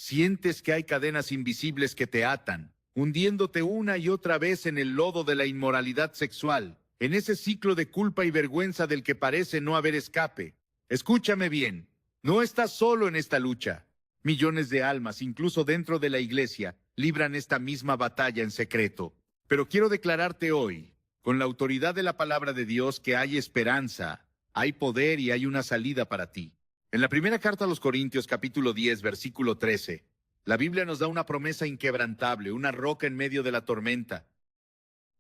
Sientes que hay cadenas invisibles que te atan, hundiéndote una y otra vez en el lodo de la inmoralidad sexual, en ese ciclo de culpa y vergüenza del que parece no haber escape. Escúchame bien, no estás solo en esta lucha. Millones de almas, incluso dentro de la iglesia, libran esta misma batalla en secreto. Pero quiero declararte hoy, con la autoridad de la palabra de Dios, que hay esperanza, hay poder y hay una salida para ti. En la primera carta a los Corintios, capítulo 10, versículo 13, la Biblia nos da una promesa inquebrantable, una roca en medio de la tormenta.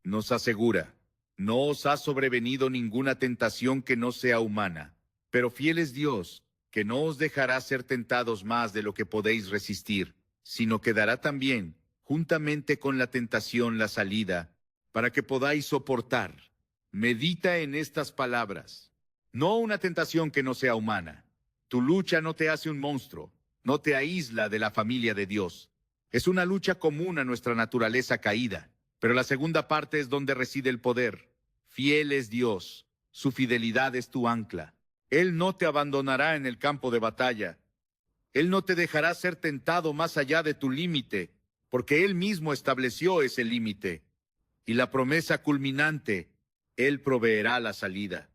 Nos asegura: no os ha sobrevenido ninguna tentación que no sea humana, pero fiel es Dios, que no os dejará ser tentados más de lo que podéis resistir, sino que dará también, juntamente con la tentación, la salida, para que podáis soportar. Medita en estas palabras. No una tentación que no sea humana. Tu lucha no te hace un monstruo, no te aísla de la familia de Dios. Es una lucha común a nuestra naturaleza caída, pero la segunda parte es donde reside el poder. Fiel es Dios, su fidelidad es tu ancla. Él no te abandonará en el campo de batalla. Él no te dejará ser tentado más allá de tu límite, porque Él mismo estableció ese límite. Y la promesa culminante: Él proveerá la salida.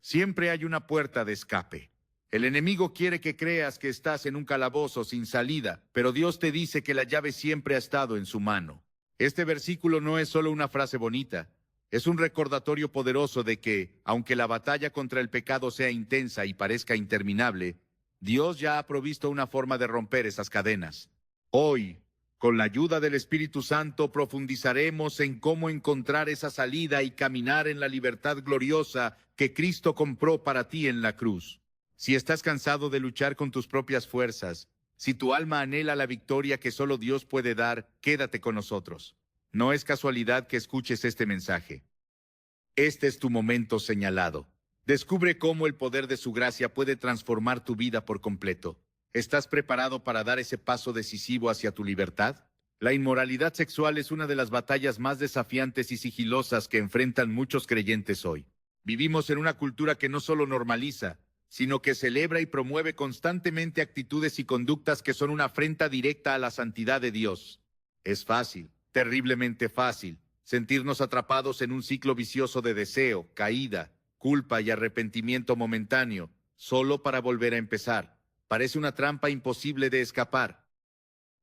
Siempre hay una puerta de escape. El enemigo quiere que creas que estás en un calabozo sin salida, pero Dios te dice que la llave siempre ha estado en su mano. Este versículo no es solo una frase bonita, es un recordatorio poderoso de que, aunque la batalla contra el pecado sea intensa y parezca interminable, Dios ya ha provisto una forma de romper esas cadenas. Hoy, con la ayuda del Espíritu Santo, profundizaremos en cómo encontrar esa salida y caminar en la libertad gloriosa que Cristo compró para ti en la cruz. Si estás cansado de luchar con tus propias fuerzas, si tu alma anhela la victoria que solo Dios puede dar, quédate con nosotros. No es casualidad que escuches este mensaje. Este es tu momento señalado. Descubre cómo el poder de su gracia puede transformar tu vida por completo. ¿Estás preparado para dar ese paso decisivo hacia tu libertad? La inmoralidad sexual es una de las batallas más desafiantes y sigilosas que enfrentan muchos creyentes hoy. Vivimos en una cultura que no solo normaliza, sino que celebra y promueve constantemente actitudes y conductas que son una afrenta directa a la santidad de Dios. Es fácil, terriblemente fácil, sentirnos atrapados en un ciclo vicioso de deseo, caída, culpa y arrepentimiento momentáneo, solo para volver a empezar. Parece una trampa imposible de escapar.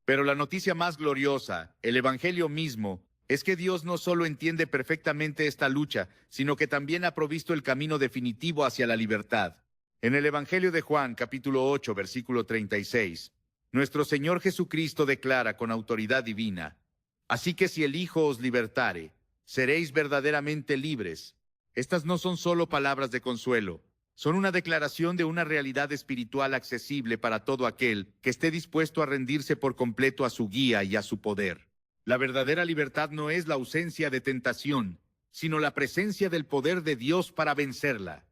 Pero la noticia más gloriosa, el Evangelio mismo, es que Dios no solo entiende perfectamente esta lucha, sino que también ha provisto el camino definitivo hacia la libertad. En el Evangelio de Juan, capítulo 8, versículo 36, nuestro Señor Jesucristo declara con autoridad divina: así que si el Hijo os libertare, seréis verdaderamente libres. Estas no son solo palabras de consuelo, son una declaración de una realidad espiritual accesible para todo aquel que esté dispuesto a rendirse por completo a su guía y a su poder. La verdadera libertad no es la ausencia de tentación, sino la presencia del poder de Dios para vencerla.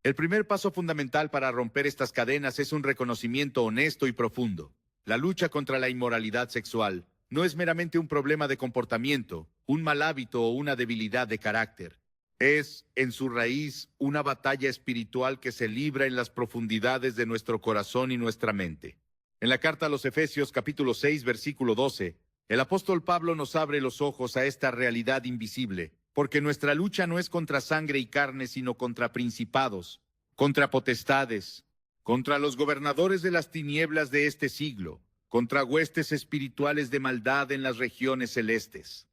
El primer paso fundamental para romper estas cadenas es un reconocimiento honesto y profundo. La lucha contra la inmoralidad sexual no es meramente un problema de comportamiento, un mal hábito o una debilidad de carácter. Es, en su raíz, una batalla espiritual que se libra en las profundidades de nuestro corazón y nuestra mente. En la carta a los Efesios, capítulo 6, versículo 12, el apóstol Pablo nos abre los ojos a esta realidad invisible, porque nuestra lucha no es contra sangre y carne, sino contra principados, contra potestades, contra los gobernadores de las tinieblas de este siglo, contra huestes espirituales de maldad en las regiones celestes.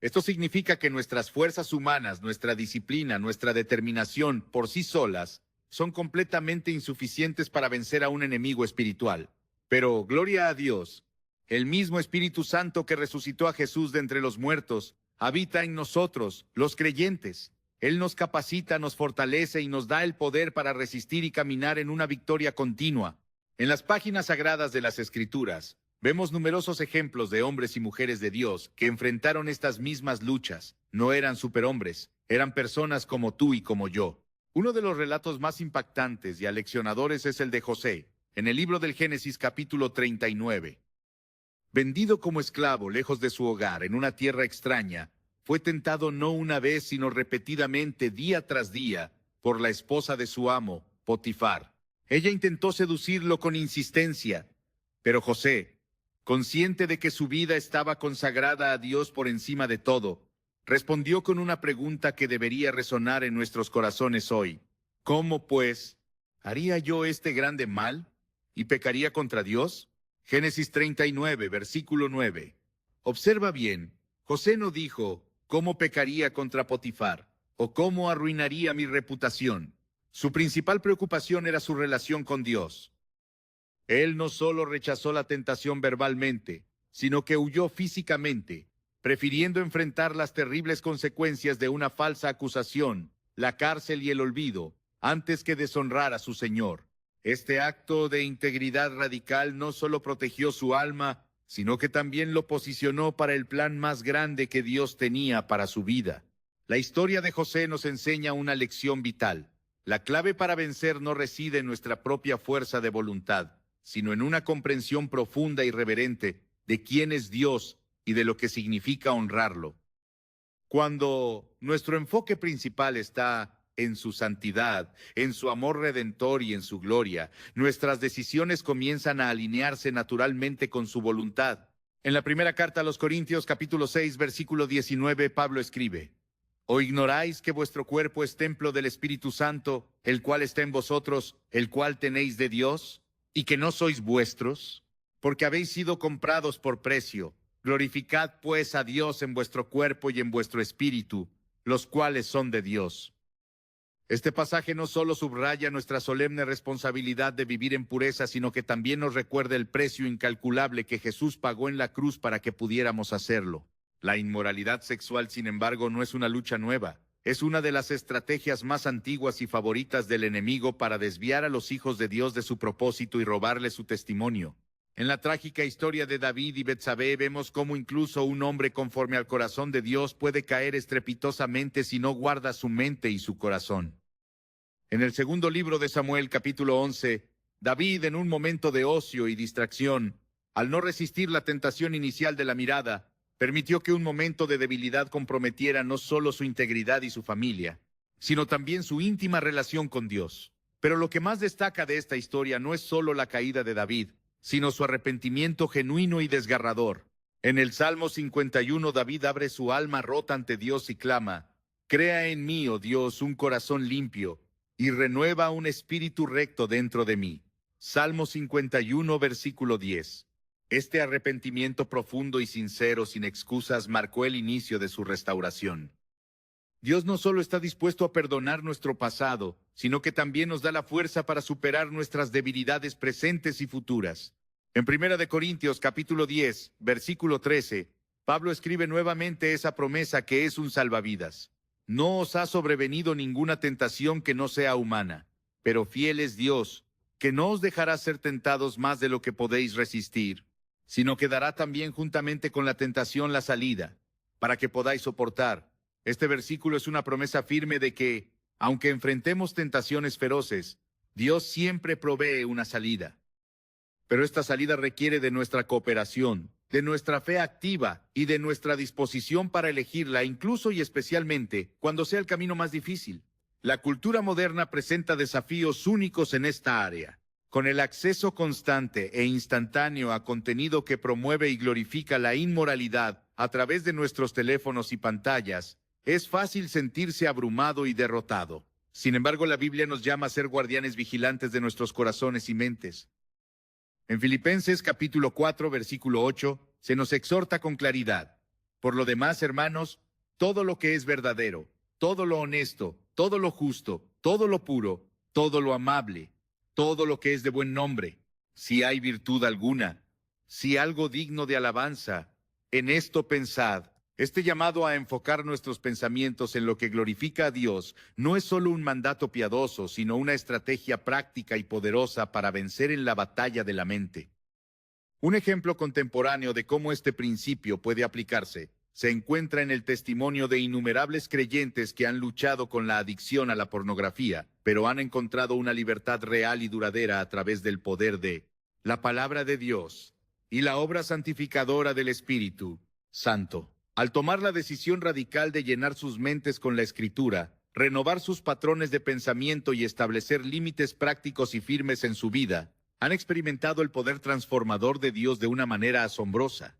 Esto significa que nuestras fuerzas humanas, nuestra disciplina, nuestra determinación por sí solas, son completamente insuficientes para vencer a un enemigo espiritual. Pero, gloria a Dios, el mismo Espíritu Santo que resucitó a Jesús de entre los muertos, habita en nosotros, los creyentes. Él nos capacita, nos fortalece y nos da el poder para resistir y caminar en una victoria continua. En las páginas sagradas de las Escrituras, vemos numerosos ejemplos de hombres y mujeres de Dios que enfrentaron estas mismas luchas. No eran superhombres, eran personas como tú y como yo. Uno de los relatos más impactantes y aleccionadores es el de José, en el libro del Génesis capítulo 39. Vendido como esclavo lejos de su hogar en una tierra extraña, fue tentado no una vez sino repetidamente día tras día por la esposa de su amo, Potifar. Ella intentó seducirlo con insistencia. Pero José, consciente de que su vida estaba consagrada a Dios por encima de todo, respondió con una pregunta que debería resonar en nuestros corazones hoy. ¿Cómo, pues, haría yo este grande mal y pecaría contra Dios? Génesis 39, versículo 9. Observa bien, José no dijo, ¿cómo pecaría contra Potifar? ¿O cómo arruinaría mi reputación? Su principal preocupación era su relación con Dios. Él no solo rechazó la tentación verbalmente, sino que huyó físicamente, prefiriendo enfrentar las terribles consecuencias de una falsa acusación, la cárcel y el olvido, antes que deshonrar a su Señor. Este acto de integridad radical no solo protegió su alma, sino que también lo posicionó para el plan más grande que Dios tenía para su vida. La historia de José nos enseña una lección vital. La clave para vencer no reside en nuestra propia fuerza de voluntad, sino en una comprensión profunda y reverente de quién es Dios y de lo que significa honrarlo. Cuando nuestro enfoque principal está en su santidad, en su amor redentor y en su gloria, nuestras decisiones comienzan a alinearse naturalmente con su voluntad. En la primera carta a los Corintios, capítulo 6, versículo 19, Pablo escribe: ¿O ignoráis que vuestro cuerpo es templo del Espíritu Santo, el cual está en vosotros, el cual tenéis de Dios, y que no sois vuestros? Porque habéis sido comprados por precio. Glorificad pues a Dios en vuestro cuerpo y en vuestro espíritu, los cuales son de Dios. Este pasaje no solo subraya nuestra solemne responsabilidad de vivir en pureza, sino que también nos recuerda el precio incalculable que Jesús pagó en la cruz para que pudiéramos hacerlo. La inmoralidad sexual, sin embargo, no es una lucha nueva. Es una de las estrategias más antiguas y favoritas del enemigo para desviar a los hijos de Dios de su propósito y robarles su testimonio. En la trágica historia de David y Betsabé vemos cómo incluso un hombre conforme al corazón de Dios puede caer estrepitosamente si no guarda su mente y su corazón. En el segundo libro de Samuel, capítulo 11, David, en un momento de ocio y distracción, al no resistir la tentación inicial de la mirada, permitió que un momento de debilidad comprometiera no solo su integridad y su familia, sino también su íntima relación con Dios. Pero lo que más destaca de esta historia no es solo la caída de David, sino su arrepentimiento genuino y desgarrador. En el Salmo 51, David abre su alma rota ante Dios y clama: «Crea en mí, oh Dios, un corazón limpio, y renueva un espíritu recto dentro de mí». Salmo 51, versículo 10. Este arrepentimiento profundo y sincero, sin excusas, marcó el inicio de su restauración. Dios no solo está dispuesto a perdonar nuestro pasado, sino que también nos da la fuerza para superar nuestras debilidades presentes y futuras. En 1 Corintios capítulo 10, versículo 13, Pablo escribe nuevamente esa promesa que es un salvavidas. No os ha sobrevenido ninguna tentación que no sea humana, pero fiel es Dios, que no os dejará ser tentados más de lo que podéis resistir, sino que dará también juntamente con la tentación la salida, para que podáis soportar. Este versículo es una promesa firme de que, aunque enfrentemos tentaciones feroces, Dios siempre provee una salida. Pero esta salida requiere de nuestra cooperación, de nuestra fe activa y de nuestra disposición para elegirla, incluso y especialmente cuando sea el camino más difícil. La cultura moderna presenta desafíos únicos en esta área. Con el acceso constante e instantáneo a contenido que promueve y glorifica la inmoralidad a través de nuestros teléfonos y pantallas, es fácil sentirse abrumado y derrotado. Sin embargo, la Biblia nos llama a ser guardianes vigilantes de nuestros corazones y mentes. En Filipenses capítulo 4, versículo 8, se nos exhorta con claridad: «Por lo demás, hermanos, todo lo que es verdadero, todo lo honesto, todo lo justo, todo lo puro, todo lo amable, todo lo que es de buen nombre, si hay virtud alguna, si algo digno de alabanza, en esto pensad». Este llamado a enfocar nuestros pensamientos en lo que glorifica a Dios no es solo un mandato piadoso, sino una estrategia práctica y poderosa para vencer en la batalla de la mente. Un ejemplo contemporáneo de cómo este principio puede aplicarse se encuentra en el testimonio de innumerables creyentes que han luchado con la adicción a la pornografía, pero han encontrado una libertad real y duradera a través del poder de la palabra de Dios y la obra santificadora del Espíritu Santo. Al tomar la decisión radical de llenar sus mentes con la Escritura, renovar sus patrones de pensamiento y establecer límites prácticos y firmes en su vida, Han experimentado el poder transformador de Dios de una manera asombrosa.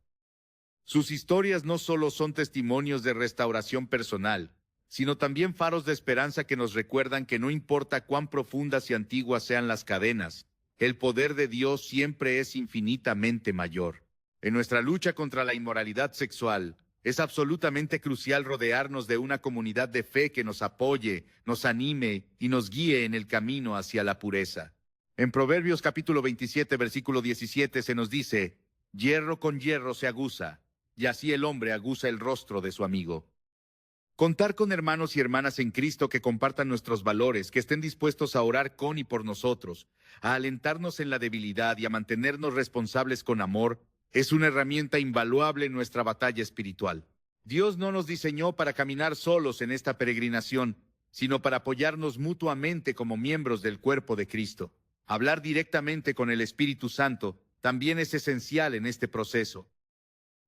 Sus historias no solo son testimonios de restauración personal, sino también faros de esperanza que nos recuerdan que no importa cuán profundas y antiguas sean las cadenas, el poder de Dios siempre es infinitamente mayor. En nuestra lucha contra la inmoralidad sexual, es absolutamente crucial rodearnos de una comunidad de fe que nos apoye, nos anime y nos guíe en el camino hacia la pureza. En Proverbios capítulo 27, versículo 17 se nos dice: hierro con hierro se aguza, y así el hombre aguza el rostro de su amigo. Contar con hermanos y hermanas en Cristo que compartan nuestros valores, que estén dispuestos a orar con y por nosotros, a alentarnos en la debilidad y a mantenernos responsables con amor, es una herramienta invaluable en nuestra batalla espiritual. Dios no nos diseñó para caminar solos en esta peregrinación, sino para apoyarnos mutuamente como miembros del cuerpo de Cristo. Hablar directamente con el Espíritu Santo también es esencial en este proceso.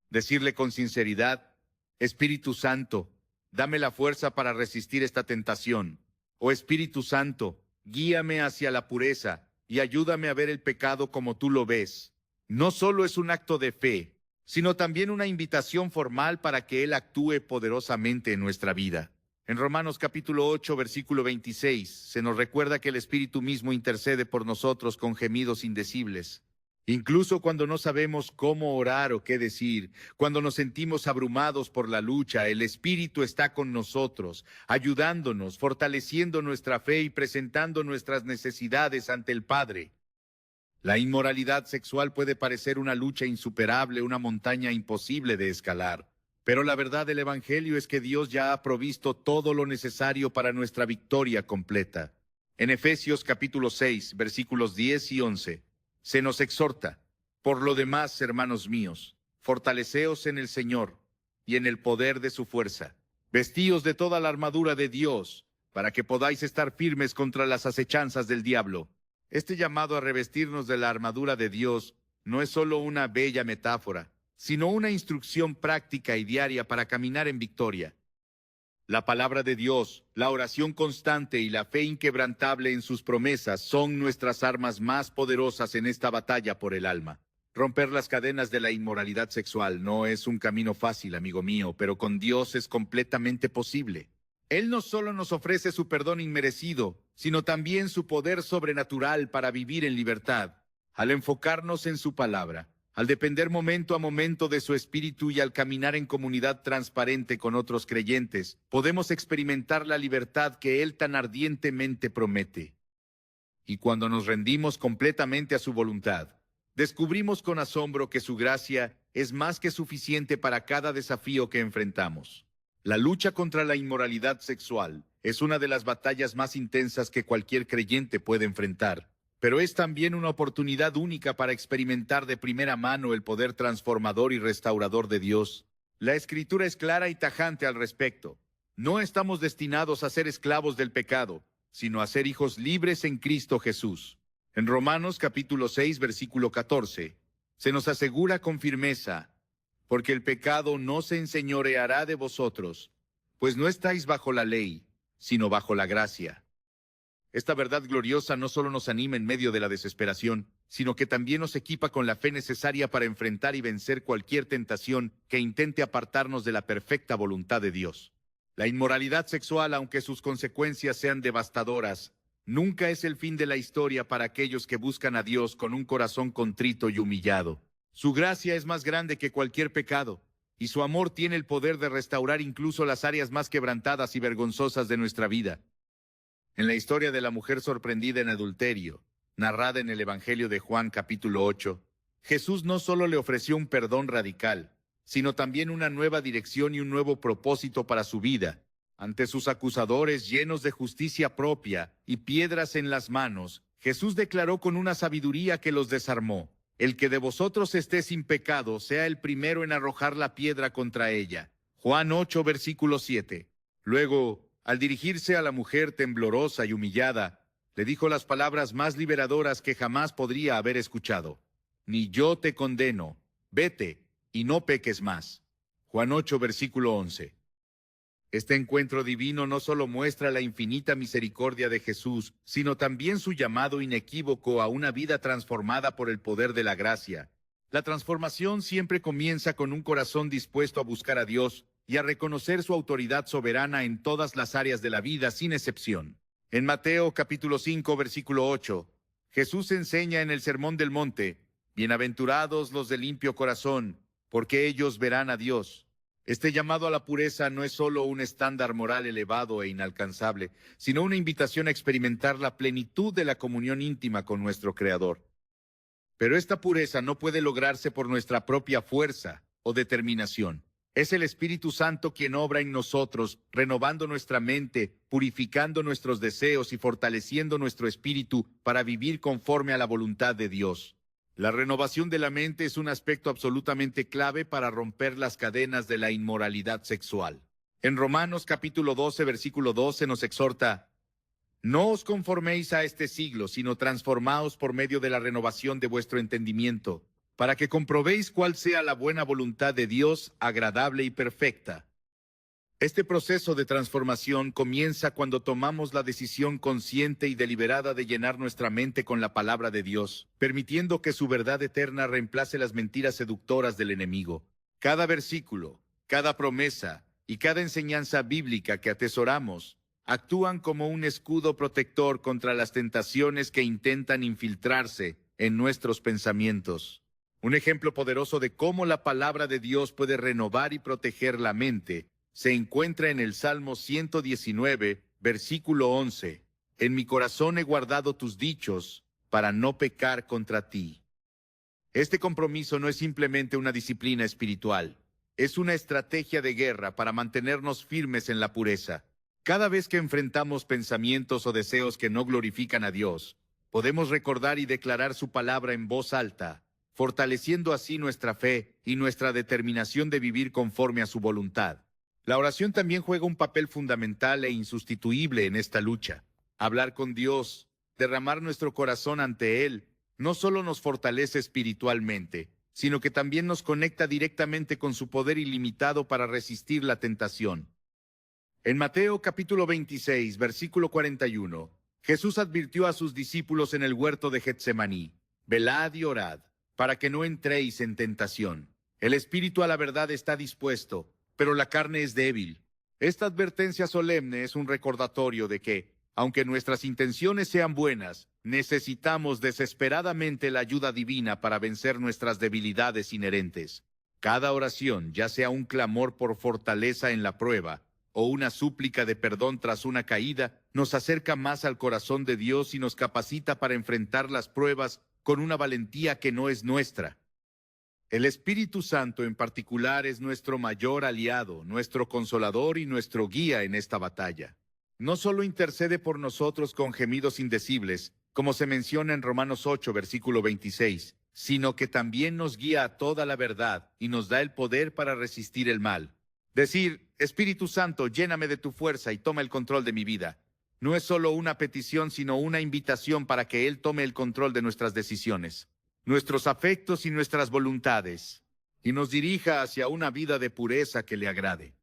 Decirle con sinceridad: Espíritu Santo, dame la fuerza para resistir esta tentación. O Espíritu Santo, guíame hacia la pureza y ayúdame a ver el pecado como tú lo ves. No solo es un acto de fe, sino también una invitación formal para que Él actúe poderosamente en nuestra vida. En Romanos capítulo 8, versículo 26, se nos recuerda que el Espíritu mismo intercede por nosotros con gemidos indecibles. Incluso cuando no sabemos cómo orar o qué decir, cuando nos sentimos abrumados por la lucha, el Espíritu está con nosotros, ayudándonos, fortaleciendo nuestra fe y presentando nuestras necesidades ante el Padre. La inmoralidad sexual puede parecer una lucha insuperable, una montaña imposible de escalar, pero la verdad del Evangelio es que Dios ya ha provisto todo lo necesario para nuestra victoria completa. En Efesios capítulo 6, versículos 10 y 11, se nos exhorta: por lo demás, hermanos míos, fortaleceos en el Señor y en el poder de su fuerza. Vestíos de toda la armadura de Dios, para que podáis estar firmes contra las acechanzas del diablo. Este llamado a revestirnos de la armadura de Dios no es solo una bella metáfora, sino una instrucción práctica y diaria para caminar en victoria. La palabra de Dios, la oración constante y la fe inquebrantable en sus promesas son nuestras armas más poderosas en esta batalla por el alma. Romper las cadenas de la inmoralidad sexual no es un camino fácil, amigo mío, pero con Dios es completamente posible. Él no solo nos ofrece su perdón inmerecido, sino también su poder sobrenatural para vivir en libertad. Al enfocarnos en su palabra, al depender momento a momento de su espíritu y al caminar en comunidad transparente con otros creyentes, podemos experimentar la libertad que Él tan ardientemente promete. Y cuando nos rendimos completamente a su voluntad, descubrimos con asombro que su gracia es más que suficiente para cada desafío que enfrentamos. La lucha contra la inmoralidad sexual es una de las batallas más intensas que cualquier creyente puede enfrentar, pero es también una oportunidad única para experimentar de primera mano el poder transformador y restaurador de Dios. La Escritura es clara y tajante al respecto. No estamos destinados a ser esclavos del pecado, sino a ser hijos libres en Cristo Jesús. En Romanos capítulo 6, versículo 14, se nos asegura con firmeza: porque el pecado no se enseñoreará de vosotros, pues no estáis bajo la ley, sino bajo la gracia. Esta verdad gloriosa no solo nos anima en medio de la desesperación, sino que también nos equipa con la fe necesaria para enfrentar y vencer cualquier tentación que intente apartarnos de la perfecta voluntad de Dios. La inmoralidad sexual, aunque sus consecuencias sean devastadoras, nunca es el fin de la historia para aquellos que buscan a Dios con un corazón contrito y humillado. Su gracia es más grande que cualquier pecado, y su amor tiene el poder de restaurar incluso las áreas más quebrantadas y vergonzosas de nuestra vida. En la historia de la mujer sorprendida en adulterio, narrada en el Evangelio de Juan capítulo 8, Jesús no solo le ofreció un perdón radical, sino también una nueva dirección y un nuevo propósito para su vida. Ante sus acusadores llenos de justicia propia y piedras en las manos, Jesús declaró con una sabiduría que los desarmó: el que de vosotros esté sin pecado, sea el primero en arrojar la piedra contra ella. Juan 8, versículo 7. Luego, al dirigirse a la mujer temblorosa y humillada, le dijo las palabras más liberadoras que jamás podría haber escuchado: ni yo te condeno, vete y no peques más. Juan 8, versículo 11. Este encuentro divino no solo muestra la infinita misericordia de Jesús, sino también su llamado inequívoco a una vida transformada por el poder de la gracia. La transformación siempre comienza con un corazón dispuesto a buscar a Dios y a reconocer su autoridad soberana en todas las áreas de la vida, sin excepción. En Mateo capítulo 5, versículo 8, Jesús enseña en el Sermón del Monte: «Bienaventurados los de limpio corazón, porque ellos verán a Dios». Este llamado a la pureza no es solo un estándar moral elevado e inalcanzable, sino una invitación a experimentar la plenitud de la comunión íntima con nuestro Creador. Pero esta pureza no puede lograrse por nuestra propia fuerza o determinación. Es el Espíritu Santo quien obra en nosotros, renovando nuestra mente, purificando nuestros deseos y fortaleciendo nuestro espíritu para vivir conforme a la voluntad de Dios. La renovación de la mente es un aspecto absolutamente clave para romper las cadenas de la inmoralidad sexual. En Romanos capítulo 12, versículo 12 nos exhorta: «No os conforméis a este siglo, sino transformaos por medio de la renovación de vuestro entendimiento, para que comprobéis cuál sea la buena voluntad de Dios, agradable y perfecta». Este proceso de transformación comienza cuando tomamos la decisión consciente y deliberada de llenar nuestra mente con la palabra de Dios, permitiendo que su verdad eterna reemplace las mentiras seductoras del enemigo. Cada versículo, cada promesa y cada enseñanza bíblica que atesoramos actúan como un escudo protector contra las tentaciones que intentan infiltrarse en nuestros pensamientos. Un ejemplo poderoso de cómo la palabra de Dios puede renovar y proteger la mente se encuentra en el Salmo 119, versículo 11. «En mi corazón he guardado tus dichos para no pecar contra ti». Este compromiso no es simplemente una disciplina espiritual, es una estrategia de guerra para mantenernos firmes en la pureza. Cada vez que enfrentamos pensamientos o deseos que no glorifican a Dios, podemos recordar y declarar su palabra en voz alta, fortaleciendo así nuestra fe y nuestra determinación de vivir conforme a su voluntad. La oración también juega un papel fundamental e insustituible en esta lucha. Hablar con Dios, derramar nuestro corazón ante Él, no solo nos fortalece espiritualmente, sino que también nos conecta directamente con su poder ilimitado para resistir la tentación. En Mateo capítulo 26, versículo 41, Jesús advirtió a sus discípulos en el huerto de Getsemaní: «Velad y orad, para que no entréis en tentación. El espíritu a la verdad está dispuesto, pero la carne es débil». Esta advertencia solemne es un recordatorio de que, aunque nuestras intenciones sean buenas, necesitamos desesperadamente la ayuda divina para vencer nuestras debilidades inherentes. Cada oración, ya sea un clamor por fortaleza en la prueba o una súplica de perdón tras una caída, nos acerca más al corazón de Dios y nos capacita para enfrentar las pruebas con una valentía que no es nuestra. El Espíritu Santo en particular es nuestro mayor aliado, nuestro consolador y nuestro guía en esta batalla. No solo intercede por nosotros con gemidos indecibles, como se menciona en Romanos 8, versículo 26, sino que también nos guía a toda la verdad y nos da el poder para resistir el mal. Decir: «Espíritu Santo, lléname de tu fuerza y toma el control de mi vida», no es solo una petición, sino una invitación para que Él tome el control de nuestras decisiones, nuestros afectos y nuestras voluntades, y nos dirija hacia una vida de pureza que le agrade.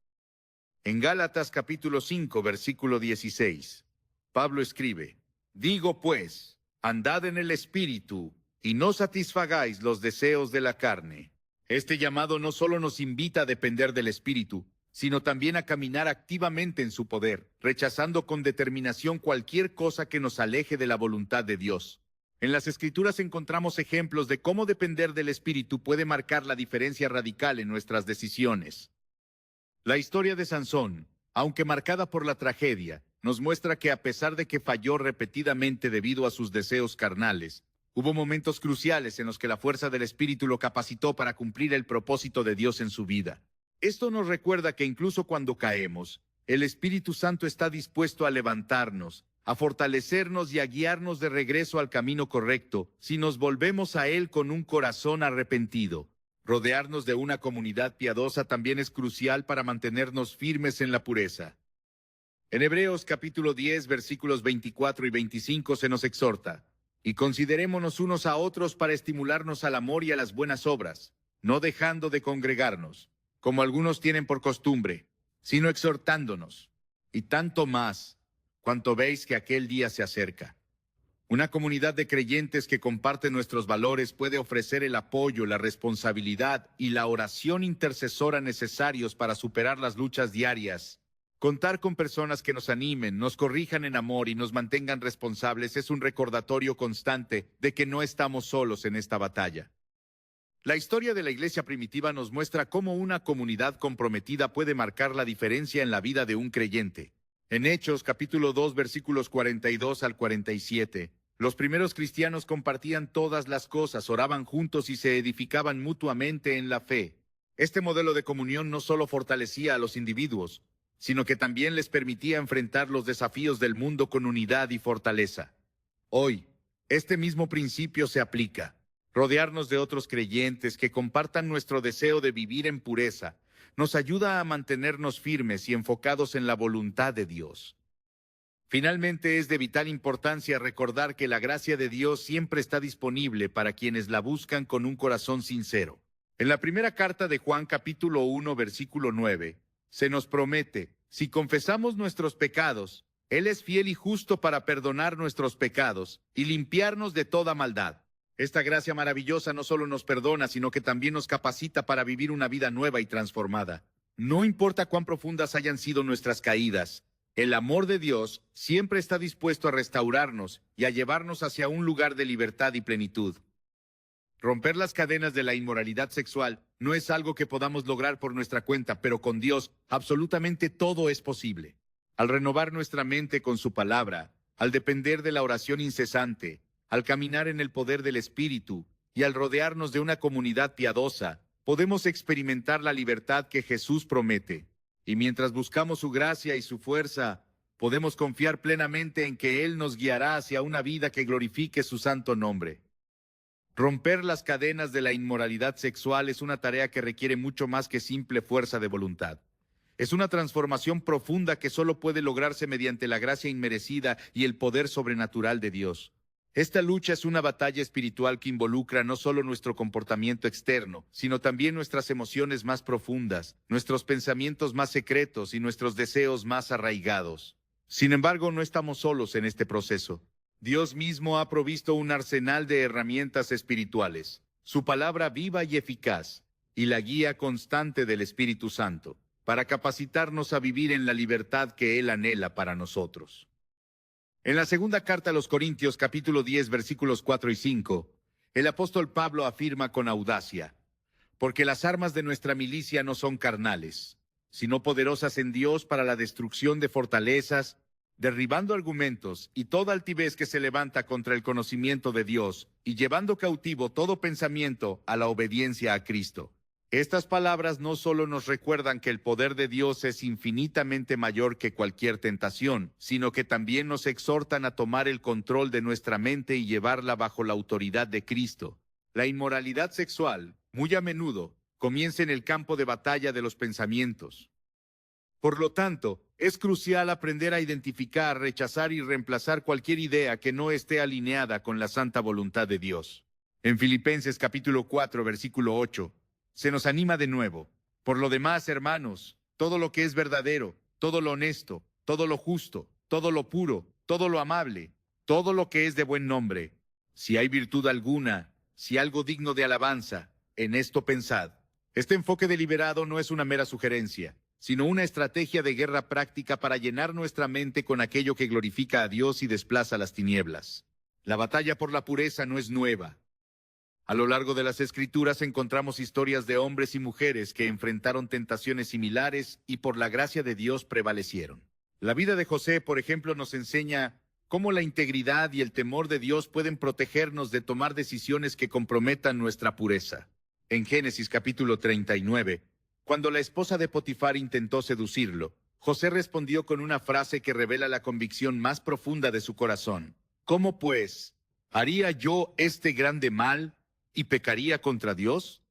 En Gálatas capítulo 5, versículo 16, Pablo escribe: «Digo pues, andad en el Espíritu, y no satisfagáis los deseos de la carne». Este llamado no solo nos invita a depender del Espíritu, sino también a caminar activamente en su poder, rechazando con determinación cualquier cosa que nos aleje de la voluntad de Dios. En las Escrituras encontramos ejemplos de cómo depender del Espíritu puede marcar la diferencia radical en nuestras decisiones. La historia de Sansón, aunque marcada por la tragedia, nos muestra que a pesar de que falló repetidamente debido a sus deseos carnales, hubo momentos cruciales en los que la fuerza del Espíritu lo capacitó para cumplir el propósito de Dios en su vida. Esto nos recuerda que incluso cuando caemos, el Espíritu Santo está dispuesto a levantarnos, a fortalecernos y a guiarnos de regreso al camino correcto si nos volvemos a Él con un corazón arrepentido. Rodearnos de una comunidad piadosa también es crucial para mantenernos firmes en la pureza. En Hebreos capítulo 10, versículos 24 y 25 se nos exhorta: «Y considerémonos unos a otros para estimularnos al amor y a las buenas obras, no dejando de congregarnos, como algunos tienen por costumbre, sino exhortándonos, y tanto más, cuanto veis que aquel día se acerca. Una comunidad de creyentes que comparte nuestros valores puede ofrecer el apoyo, la responsabilidad y la oración intercesora necesarios para superar las luchas diarias. Contar con personas que nos animen, nos corrijan en amor y nos mantengan responsables es un recordatorio constante de que no estamos solos en esta batalla. La historia de la iglesia primitiva nos muestra cómo una comunidad comprometida puede marcar la diferencia en la vida de un creyente. En Hechos, capítulo 2, versículos 42 al 47, los primeros cristianos compartían todas las cosas, oraban juntos y se edificaban mutuamente en la fe. Este modelo de comunión no solo fortalecía a los individuos, sino que también les permitía enfrentar los desafíos del mundo con unidad y fortaleza. Hoy, este mismo principio se aplica. Rodearnos de otros creyentes que compartan nuestro deseo de vivir en pureza nos ayuda a mantenernos firmes y enfocados en la voluntad de Dios. Finalmente, es de vital importancia recordar que la gracia de Dios siempre está disponible para quienes la buscan con un corazón sincero. En la primera carta de Juan, capítulo 1, versículo 9, se nos promete, si confesamos nuestros pecados, Él es fiel y justo para perdonar nuestros pecados y limpiarnos de toda maldad. Esta gracia maravillosa no solo nos perdona, sino que también nos capacita para vivir una vida nueva y transformada. No importa cuán profundas hayan sido nuestras caídas, el amor de Dios siempre está dispuesto a restaurarnos y a llevarnos hacia un lugar de libertad y plenitud. Romper las cadenas de la inmoralidad sexual no es algo que podamos lograr por nuestra cuenta, pero con Dios absolutamente todo es posible. Al renovar nuestra mente con su palabra, al depender de la oración incesante, al caminar en el poder del Espíritu y al rodearnos de una comunidad piadosa, podemos experimentar la libertad que Jesús promete. Y mientras buscamos su gracia y su fuerza, podemos confiar plenamente en que Él nos guiará hacia una vida que glorifique su santo nombre. Romper las cadenas de la inmoralidad sexual es una tarea que requiere mucho más que simple fuerza de voluntad. Es una transformación profunda que solo puede lograrse mediante la gracia inmerecida y el poder sobrenatural de Dios. Esta lucha es una batalla espiritual que involucra no solo nuestro comportamiento externo, sino también nuestras emociones más profundas, nuestros pensamientos más secretos y nuestros deseos más arraigados. Sin embargo, no estamos solos en este proceso. Dios mismo ha provisto un arsenal de herramientas espirituales, su palabra viva y eficaz, y la guía constante del Espíritu Santo, para capacitarnos a vivir en la libertad que Él anhela para nosotros. En la segunda carta a los Corintios, capítulo 10, versículos 4 y 5, el apóstol Pablo afirma con audacia, porque las armas de nuestra milicia no son carnales, sino poderosas en Dios para la destrucción de fortalezas, derribando argumentos y toda altivez que se levanta contra el conocimiento de Dios, y llevando cautivo todo pensamiento a la obediencia a Cristo. Estas palabras no solo nos recuerdan que el poder de Dios es infinitamente mayor que cualquier tentación, sino que también nos exhortan a tomar el control de nuestra mente y llevarla bajo la autoridad de Cristo. La inmoralidad sexual, muy a menudo, comienza en el campo de batalla de los pensamientos. Por lo tanto, es crucial aprender a identificar, rechazar y reemplazar cualquier idea que no esté alineada con la santa voluntad de Dios. En Filipenses capítulo 4, versículo 8, se nos anima de nuevo. Por lo demás, hermanos, todo lo que es verdadero, todo lo honesto, todo lo justo, todo lo puro, todo lo amable, todo lo que es de buen nombre, si hay virtud alguna, si algo digno de alabanza, en esto pensad. Este enfoque deliberado no es una mera sugerencia, sino una estrategia de guerra práctica para llenar nuestra mente con aquello que glorifica a Dios y desplaza las tinieblas. La batalla por la pureza no es nueva. A lo largo de las Escrituras encontramos historias de hombres y mujeres que enfrentaron tentaciones similares y por la gracia de Dios prevalecieron. La vida de José, por ejemplo, nos enseña cómo la integridad y el temor de Dios pueden protegernos de tomar decisiones que comprometan nuestra pureza. En Génesis capítulo 39, cuando la esposa de Potifar intentó seducirlo, José respondió con una frase que revela la convicción más profunda de su corazón. ¿Cómo pues haría yo este grande mal y pecaría contra Dios?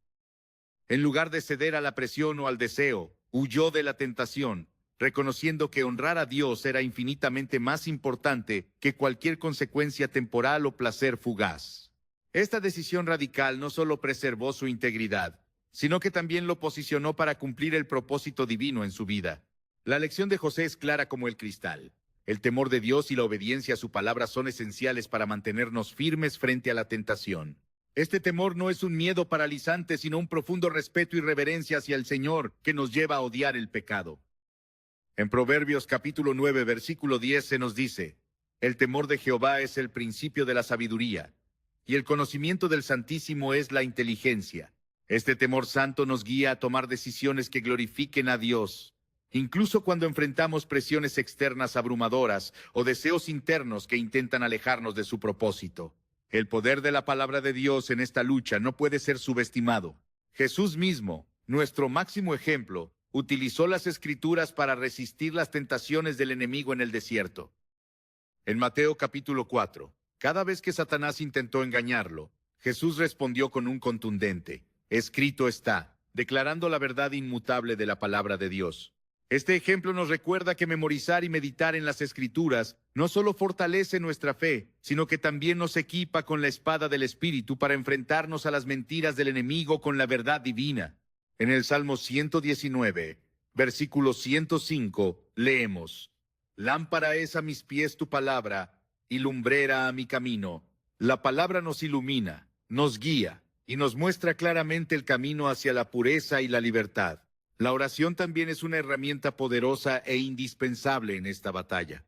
En lugar de ceder a la presión o al deseo, huyó de la tentación, reconociendo que honrar a Dios era infinitamente más importante que cualquier consecuencia temporal o placer fugaz. Esta decisión radical no solo preservó su integridad, sino que también lo posicionó para cumplir el propósito divino en su vida. La lección de José es clara como el cristal. El temor de Dios y la obediencia a su palabra son esenciales para mantenernos firmes frente a la tentación. Este temor no es un miedo paralizante, sino un profundo respeto y reverencia hacia el Señor que nos lleva a odiar el pecado. En Proverbios capítulo 9, versículo 10 se nos dice: el temor de Jehová es el principio de la sabiduría, y el conocimiento del Santísimo es la inteligencia. Este temor santo nos guía a tomar decisiones que glorifiquen a Dios, incluso cuando enfrentamos presiones externas abrumadoras o deseos internos que intentan alejarnos de su propósito. El poder de la palabra de Dios en esta lucha no puede ser subestimado. Jesús mismo, nuestro máximo ejemplo, utilizó las Escrituras para resistir las tentaciones del enemigo en el desierto. En Mateo capítulo 4, cada vez que Satanás intentó engañarlo, Jesús respondió con un contundente: escrito está, declarando la verdad inmutable de la palabra de Dios. Este ejemplo nos recuerda que memorizar y meditar en las Escrituras no solo fortalece nuestra fe, sino que también nos equipa con la espada del Espíritu para enfrentarnos a las mentiras del enemigo con la verdad divina. En el Salmo 119, versículo 105, leemos: lámpara es a mis pies tu palabra, y lumbrera a mi camino. La palabra nos ilumina, nos guía, y nos muestra claramente el camino hacia la pureza y la libertad. La oración también es una herramienta poderosa e indispensable en esta batalla.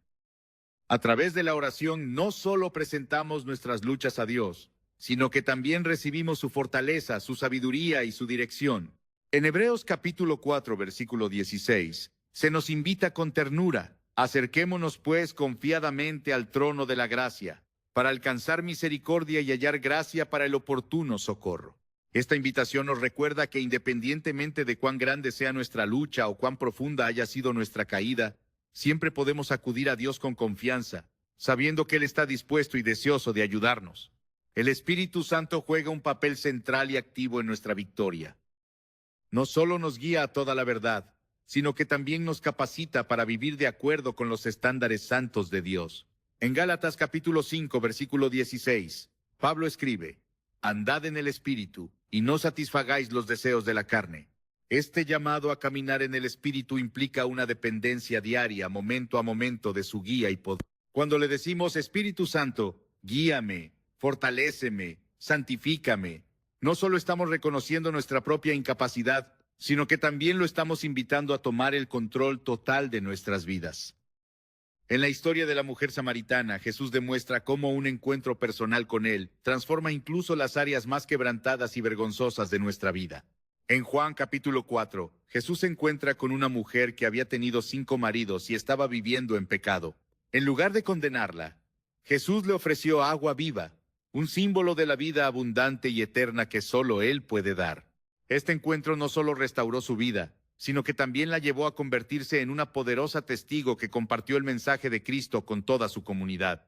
A través de la oración no solo presentamos nuestras luchas a Dios, sino que también recibimos su fortaleza, su sabiduría y su dirección. En Hebreos capítulo 4, versículo 16, se nos invita con ternura: acerquémonos pues confiadamente al trono de la gracia, para alcanzar misericordia y hallar gracia para el oportuno socorro. Esta invitación nos recuerda que independientemente de cuán grande sea nuestra lucha o cuán profunda haya sido nuestra caída, siempre podemos acudir a Dios con confianza, sabiendo que Él está dispuesto y deseoso de ayudarnos. El Espíritu Santo juega un papel central y activo en nuestra victoria. No solo nos guía a toda la verdad, sino que también nos capacita para vivir de acuerdo con los estándares santos de Dios. En Gálatas capítulo 5, versículo 16, Pablo escribe: andad en el Espíritu, y no satisfagáis los deseos de la carne. Este llamado a caminar en el Espíritu implica una dependencia diaria, momento a momento, de su guía y poder. Cuando le decimos: Espíritu Santo, guíame, fortaléceme, santifícame, no solo estamos reconociendo nuestra propia incapacidad, sino que también lo estamos invitando a tomar el control total de nuestras vidas. En la historia de la mujer samaritana, Jesús demuestra cómo un encuentro personal con Él transforma incluso las áreas más quebrantadas y vergonzosas de nuestra vida. En Juan capítulo 4, Jesús se encuentra con una mujer que había tenido 5 maridos y estaba viviendo en pecado. En lugar de condenarla, Jesús le ofreció agua viva, un símbolo de la vida abundante y eterna que solo Él puede dar. Este encuentro no solo restauró su vida, sino que también la llevó a convertirse en una poderosa testigo que compartió el mensaje de Cristo con toda su comunidad.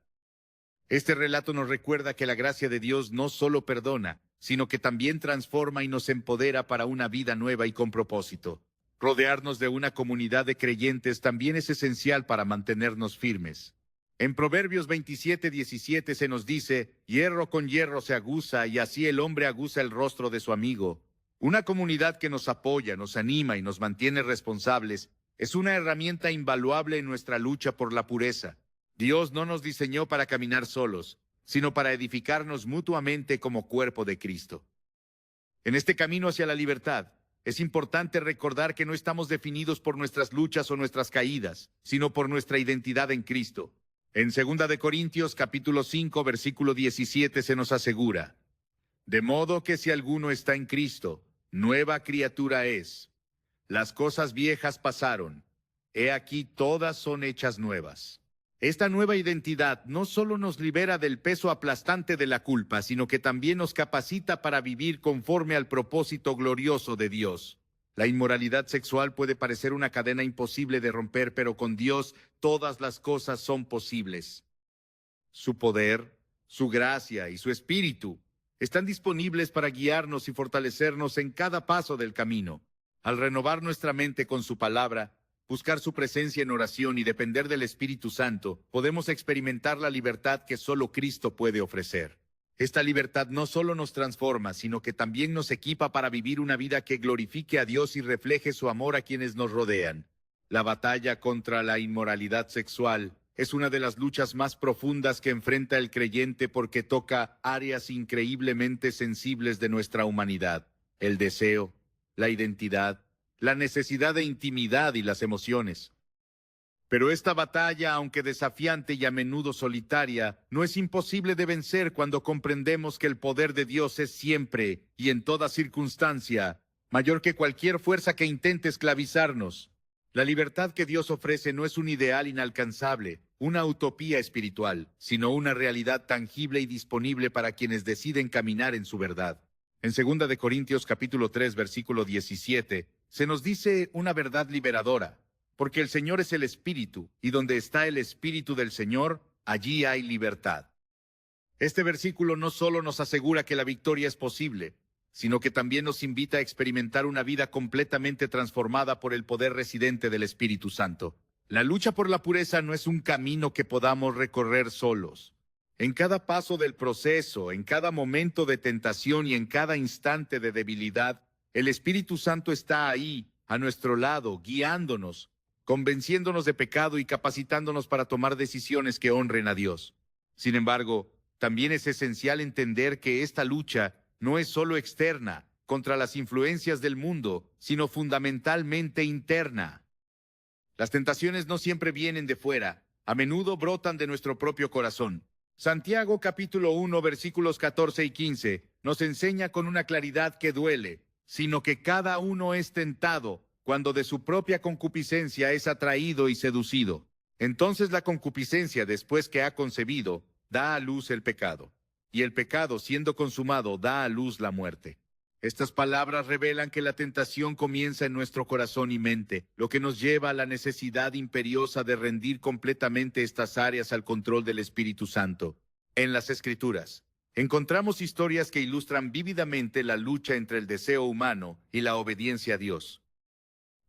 Este relato nos recuerda que la gracia de Dios no solo perdona, sino que también transforma y nos empodera para una vida nueva y con propósito. Rodearnos de una comunidad de creyentes también es esencial para mantenernos firmes. En Proverbios 27:17 se nos dice: hierro con hierro se aguza, y así el hombre aguza el rostro de su amigo. Una comunidad que nos apoya, nos anima y nos mantiene responsables es una herramienta invaluable en nuestra lucha por la pureza. Dios no nos diseñó para caminar solos, sino para edificarnos mutuamente como cuerpo de Cristo. En este camino hacia la libertad, es importante recordar que no estamos definidos por nuestras luchas o nuestras caídas, sino por nuestra identidad en Cristo. En 2 de Corintios capítulo 5, versículo 17 se nos asegura: de modo que si alguno está en Cristo, nueva criatura es. Las cosas viejas pasaron, he aquí todas son hechas nuevas. Esta nueva identidad no solo nos libera del peso aplastante de la culpa, sino que también nos capacita para vivir conforme al propósito glorioso de Dios. La inmoralidad sexual puede parecer una cadena imposible de romper, pero con Dios todas las cosas son posibles. Su poder, su gracia y su espíritu están disponibles para guiarnos y fortalecernos en cada paso del camino. Al renovar nuestra mente con su palabra, buscar su presencia en oración y depender del Espíritu Santo, podemos experimentar la libertad que solo Cristo puede ofrecer. Esta libertad no solo nos transforma, sino que también nos equipa para vivir una vida que glorifique a Dios y refleje su amor a quienes nos rodean. La batalla contra la inmoralidad sexual es una de las luchas más profundas que enfrenta el creyente porque toca áreas increíblemente sensibles de nuestra humanidad: el deseo, la identidad, la necesidad de intimidad y las emociones. Pero esta batalla, aunque desafiante y a menudo solitaria, no es imposible de vencer cuando comprendemos que el poder de Dios es siempre y en toda circunstancia mayor que cualquier fuerza que intente esclavizarnos. La libertad que Dios ofrece no es un ideal inalcanzable, una utopía espiritual, sino una realidad tangible y disponible para quienes deciden caminar en su verdad. En 2 de Corintios capítulo 3, versículo 17, se nos dice una verdad liberadora: porque el Señor es el Espíritu, y donde está el Espíritu del Señor, allí hay libertad. Este versículo no solo nos asegura que la victoria es posible, sino que también nos invita a experimentar una vida completamente transformada por el poder residente del Espíritu Santo. La lucha por la pureza no es un camino que podamos recorrer solos. En cada paso del proceso, en cada momento de tentación y en cada instante de debilidad, el Espíritu Santo está ahí, a nuestro lado, guiándonos, convenciéndonos de pecado y capacitándonos para tomar decisiones que honren a Dios. Sin embargo, también es esencial entender que esta lucha no es solo externa, contra las influencias del mundo, sino fundamentalmente interna. Las tentaciones no siempre vienen de fuera, a menudo brotan de nuestro propio corazón. Santiago capítulo 1, versículos 14 y 15 nos enseña con una claridad que duele, sino que cada uno es tentado cuando de su propia concupiscencia es atraído y seducido. Entonces la concupiscencia, después que ha concebido, da a luz el pecado. Y el pecado, siendo consumado, da a luz la muerte. Estas palabras revelan que la tentación comienza en nuestro corazón y mente, lo que nos lleva a la necesidad imperiosa de rendir completamente estas áreas al control del Espíritu Santo. En las Escrituras encontramos historias que ilustran vívidamente la lucha entre el deseo humano y la obediencia a Dios.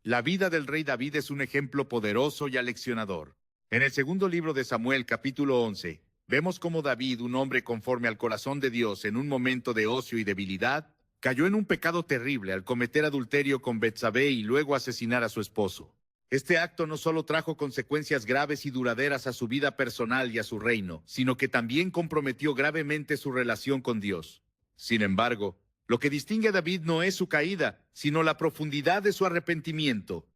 La vida del rey David es un ejemplo poderoso y aleccionador. En el segundo libro de Samuel, capítulo 11, vemos cómo David, un hombre conforme al corazón de Dios en un momento de ocio y debilidad, cayó en un pecado terrible al cometer adulterio con Betsabé y luego asesinar a su esposo. Este acto no solo trajo consecuencias graves y duraderas a su vida personal y a su reino, sino que también comprometió gravemente su relación con Dios. Sin embargo, lo que distingue a David no es su caída, sino la profundidad de su arrepentimiento.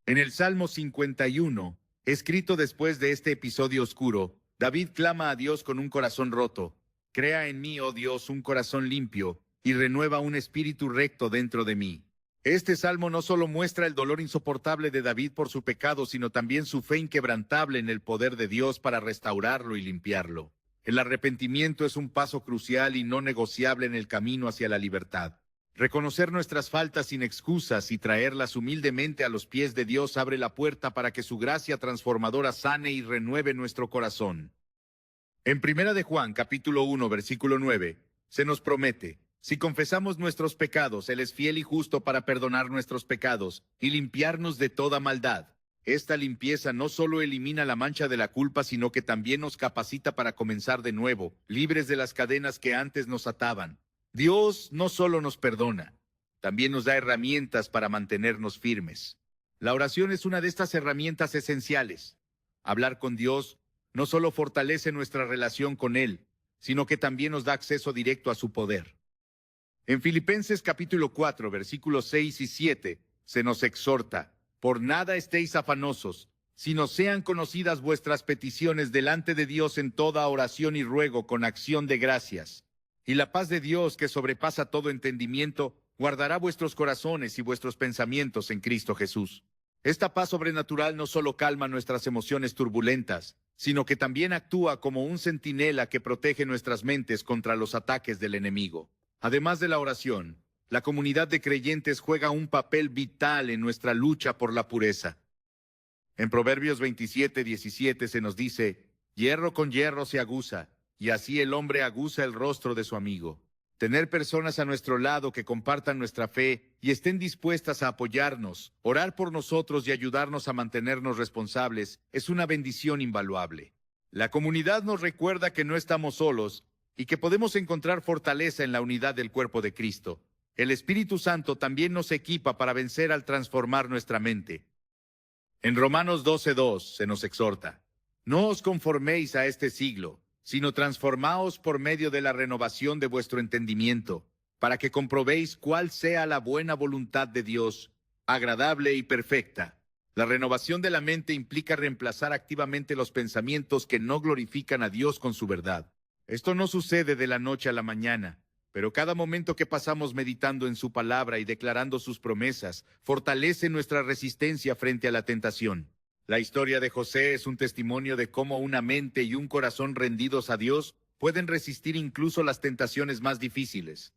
En el Salmo 51, escrito después de este episodio oscuro, David clama a Dios con un corazón roto: crea en mí, oh Dios, un corazón limpio, y renueva un espíritu recto dentro de mí. Este salmo no solo muestra el dolor insoportable de David por su pecado, sino también su fe inquebrantable en el poder de Dios para restaurarlo y limpiarlo. El arrepentimiento es un paso crucial y no negociable en el camino hacia la libertad. Reconocer nuestras faltas sin excusas y traerlas humildemente a los pies de Dios abre la puerta para que su gracia transformadora sane y renueve nuestro corazón. En 1 de Juan, capítulo 1, versículo 9, se nos promete: si confesamos nuestros pecados, Él es fiel y justo para perdonar nuestros pecados y limpiarnos de toda maldad. Esta limpieza no solo elimina la mancha de la culpa, sino que también nos capacita para comenzar de nuevo, libres de las cadenas que antes nos ataban. Dios no solo nos perdona, también nos da herramientas para mantenernos firmes. La oración es una de estas herramientas esenciales. Hablar con Dios no solo fortalece nuestra relación con Él, sino que también nos da acceso directo a su poder. En Filipenses capítulo 4, versículos 6 y 7, se nos exhorta: por nada estéis afanosos, sino sean conocidas vuestras peticiones delante de Dios en toda oración y ruego con acción de gracias. Y la paz de Dios, que sobrepasa todo entendimiento, guardará vuestros corazones y vuestros pensamientos en Cristo Jesús. Esta paz sobrenatural no solo calma nuestras emociones turbulentas, sino que también actúa como un centinela que protege nuestras mentes contra los ataques del enemigo. Además de la oración, la comunidad de creyentes juega un papel vital en nuestra lucha por la pureza. En Proverbios 27:17 se nos dice: hierro con hierro se aguza, y así el hombre aguza el rostro de su amigo. Tener personas a nuestro lado que compartan nuestra fe y estén dispuestas a apoyarnos, orar por nosotros y ayudarnos a mantenernos responsables es una bendición invaluable. La comunidad nos recuerda que no estamos solos y que podemos encontrar fortaleza en la unidad del cuerpo de Cristo. El Espíritu Santo también nos equipa para vencer al transformar nuestra mente. En Romanos 12:2 se nos exhorta: no os conforméis a este siglo, sino transformaos por medio de la renovación de vuestro entendimiento, para que comprobéis cuál sea la buena voluntad de Dios, agradable y perfecta. La renovación de la mente implica reemplazar activamente los pensamientos que no glorifican a Dios con su verdad. Esto no sucede de la noche a la mañana, pero cada momento que pasamos meditando en su palabra y declarando sus promesas, fortalece nuestra resistencia frente a la tentación. La historia de José es un testimonio de cómo una mente y un corazón rendidos a Dios pueden resistir incluso las tentaciones más difíciles.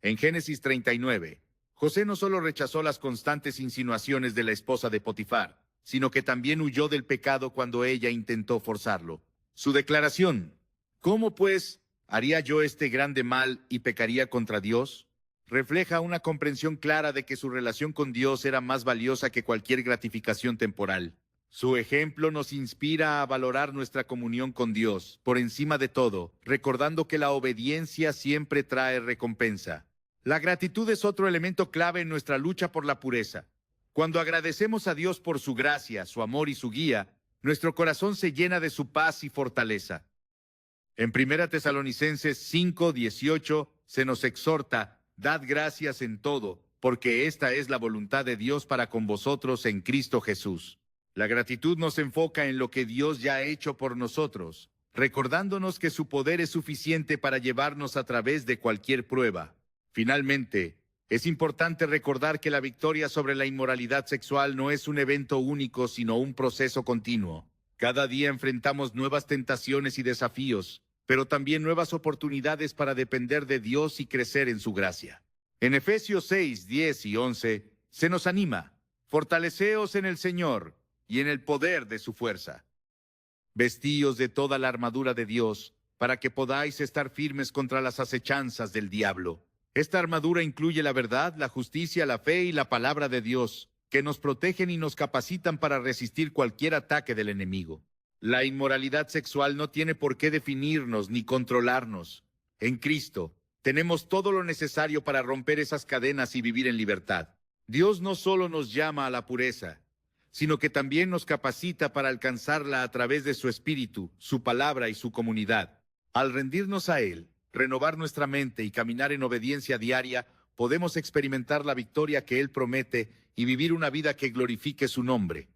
En Génesis 39, José no solo rechazó las constantes insinuaciones de la esposa de Potifar, sino que también huyó del pecado cuando ella intentó forzarlo. Su declaración: ¿cómo pues haría yo este grande mal y pecaría contra Dios?, refleja una comprensión clara de que su relación con Dios era más valiosa que cualquier gratificación temporal. Su ejemplo nos inspira a valorar nuestra comunión con Dios, por encima de todo, recordando que la obediencia siempre trae recompensa. La gratitud es otro elemento clave en nuestra lucha por la pureza. Cuando agradecemos a Dios por su gracia, su amor y su guía, nuestro corazón se llena de su paz y fortaleza. En 1 Tesalonicenses 5:18 se nos exhorta: dad gracias en todo, porque esta es la voluntad de Dios para con vosotros en Cristo Jesús. La gratitud nos enfoca en lo que Dios ya ha hecho por nosotros, recordándonos que su poder es suficiente para llevarnos a través de cualquier prueba. Finalmente, es importante recordar que la victoria sobre la inmoralidad sexual no es un evento único, sino un proceso continuo. Cada día enfrentamos nuevas tentaciones y desafíos, pero también nuevas oportunidades para depender de Dios y crecer en su gracia. En Efesios 6:10 y 11 se nos anima: fortaleceos en el Señor y en el poder de su fuerza. Vestíos de toda la armadura de Dios, para que podáis estar firmes contra las acechanzas del diablo. Esta armadura incluye la verdad, la justicia, la fe y la palabra de Dios, que nos protegen y nos capacitan para resistir cualquier ataque del enemigo. La inmoralidad sexual no tiene por qué definirnos ni controlarnos. En Cristo tenemos todo lo necesario para romper esas cadenas y vivir en libertad. Dios no solo nos llama a la pureza, sino que también nos capacita para alcanzarla a través de su Espíritu, su palabra y su comunidad. Al rendirnos a Él, renovar nuestra mente y caminar en obediencia diaria, podemos experimentar la victoria que Él promete y vivir una vida que glorifique su nombre.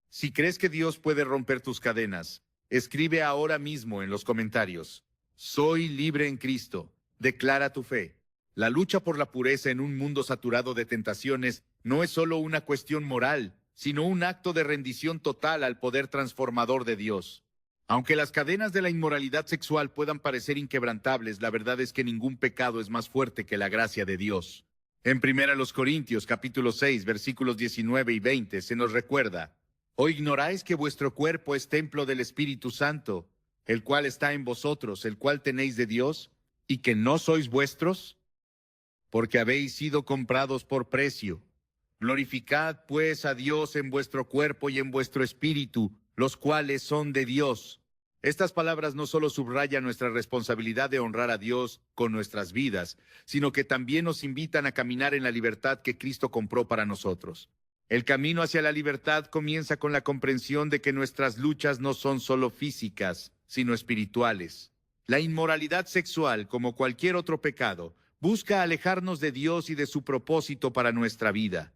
Si crees que Dios puede romper tus cadenas, escribe ahora mismo en los comentarios: soy libre en Cristo. Declara tu fe. La lucha por la pureza en un mundo saturado de tentaciones no es solo una cuestión moral, sino un acto de rendición total al poder transformador de Dios. Aunque las cadenas de la inmoralidad sexual puedan parecer inquebrantables, la verdad es que ningún pecado es más fuerte que la gracia de Dios. En 1 Corintios capítulo 6, versículos 19 y 20 se nos recuerda: ¿o ignoráis que vuestro cuerpo es templo del Espíritu Santo, el cual está en vosotros, el cual tenéis de Dios, y que no sois vuestros? Porque habéis sido comprados por precio. Glorificad pues a Dios en vuestro cuerpo y en vuestro espíritu, los cuales son de Dios. Estas palabras no solo subrayan nuestra responsabilidad de honrar a Dios con nuestras vidas, sino que también nos invitan a caminar en la libertad que Cristo compró para nosotros. El camino hacia la libertad comienza con la comprensión de que nuestras luchas no son solo físicas, sino espirituales. La inmoralidad sexual, como cualquier otro pecado, busca alejarnos de Dios y de su propósito para nuestra vida.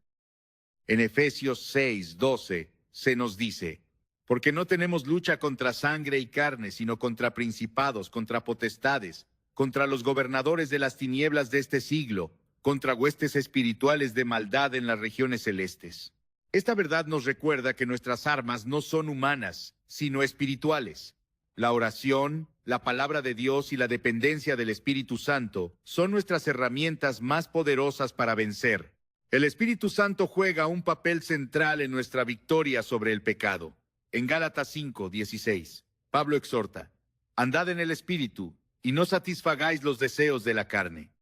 En Efesios 6:12 se nos dice: porque no tenemos lucha contra sangre y carne, sino contra principados, contra potestades, contra los gobernadores de las tinieblas de este siglo, contra huestes espirituales de maldad en las regiones celestes. Esta verdad nos recuerda que nuestras armas no son humanas, sino espirituales. La oración, la palabra de Dios y la dependencia del Espíritu Santo son nuestras herramientas más poderosas para vencer. El Espíritu Santo juega un papel central en nuestra victoria sobre el pecado. En Gálatas 5:16, Pablo exhorta: andad en el Espíritu y no satisfagáis los deseos de la carne.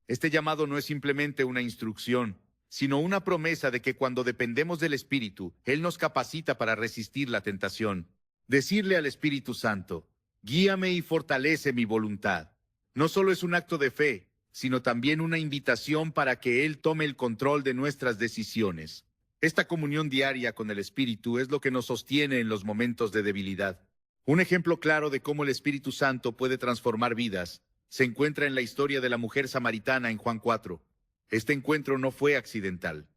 Este llamado no es simplemente una instrucción, sino una promesa de que cuando dependemos del Espíritu, Él nos capacita para resistir la tentación. Decirle al Espíritu Santo: guíame y fortalece mi voluntad, no solo es un acto de fe, sino también una invitación para que Él tome el control de nuestras decisiones. Esta comunión diaria con el Espíritu es lo que nos sostiene en los momentos de debilidad. Un ejemplo claro de cómo el Espíritu Santo puede transformar vidas se encuentra en la historia de la mujer samaritana en Juan 4. Este encuentro no fue accidental.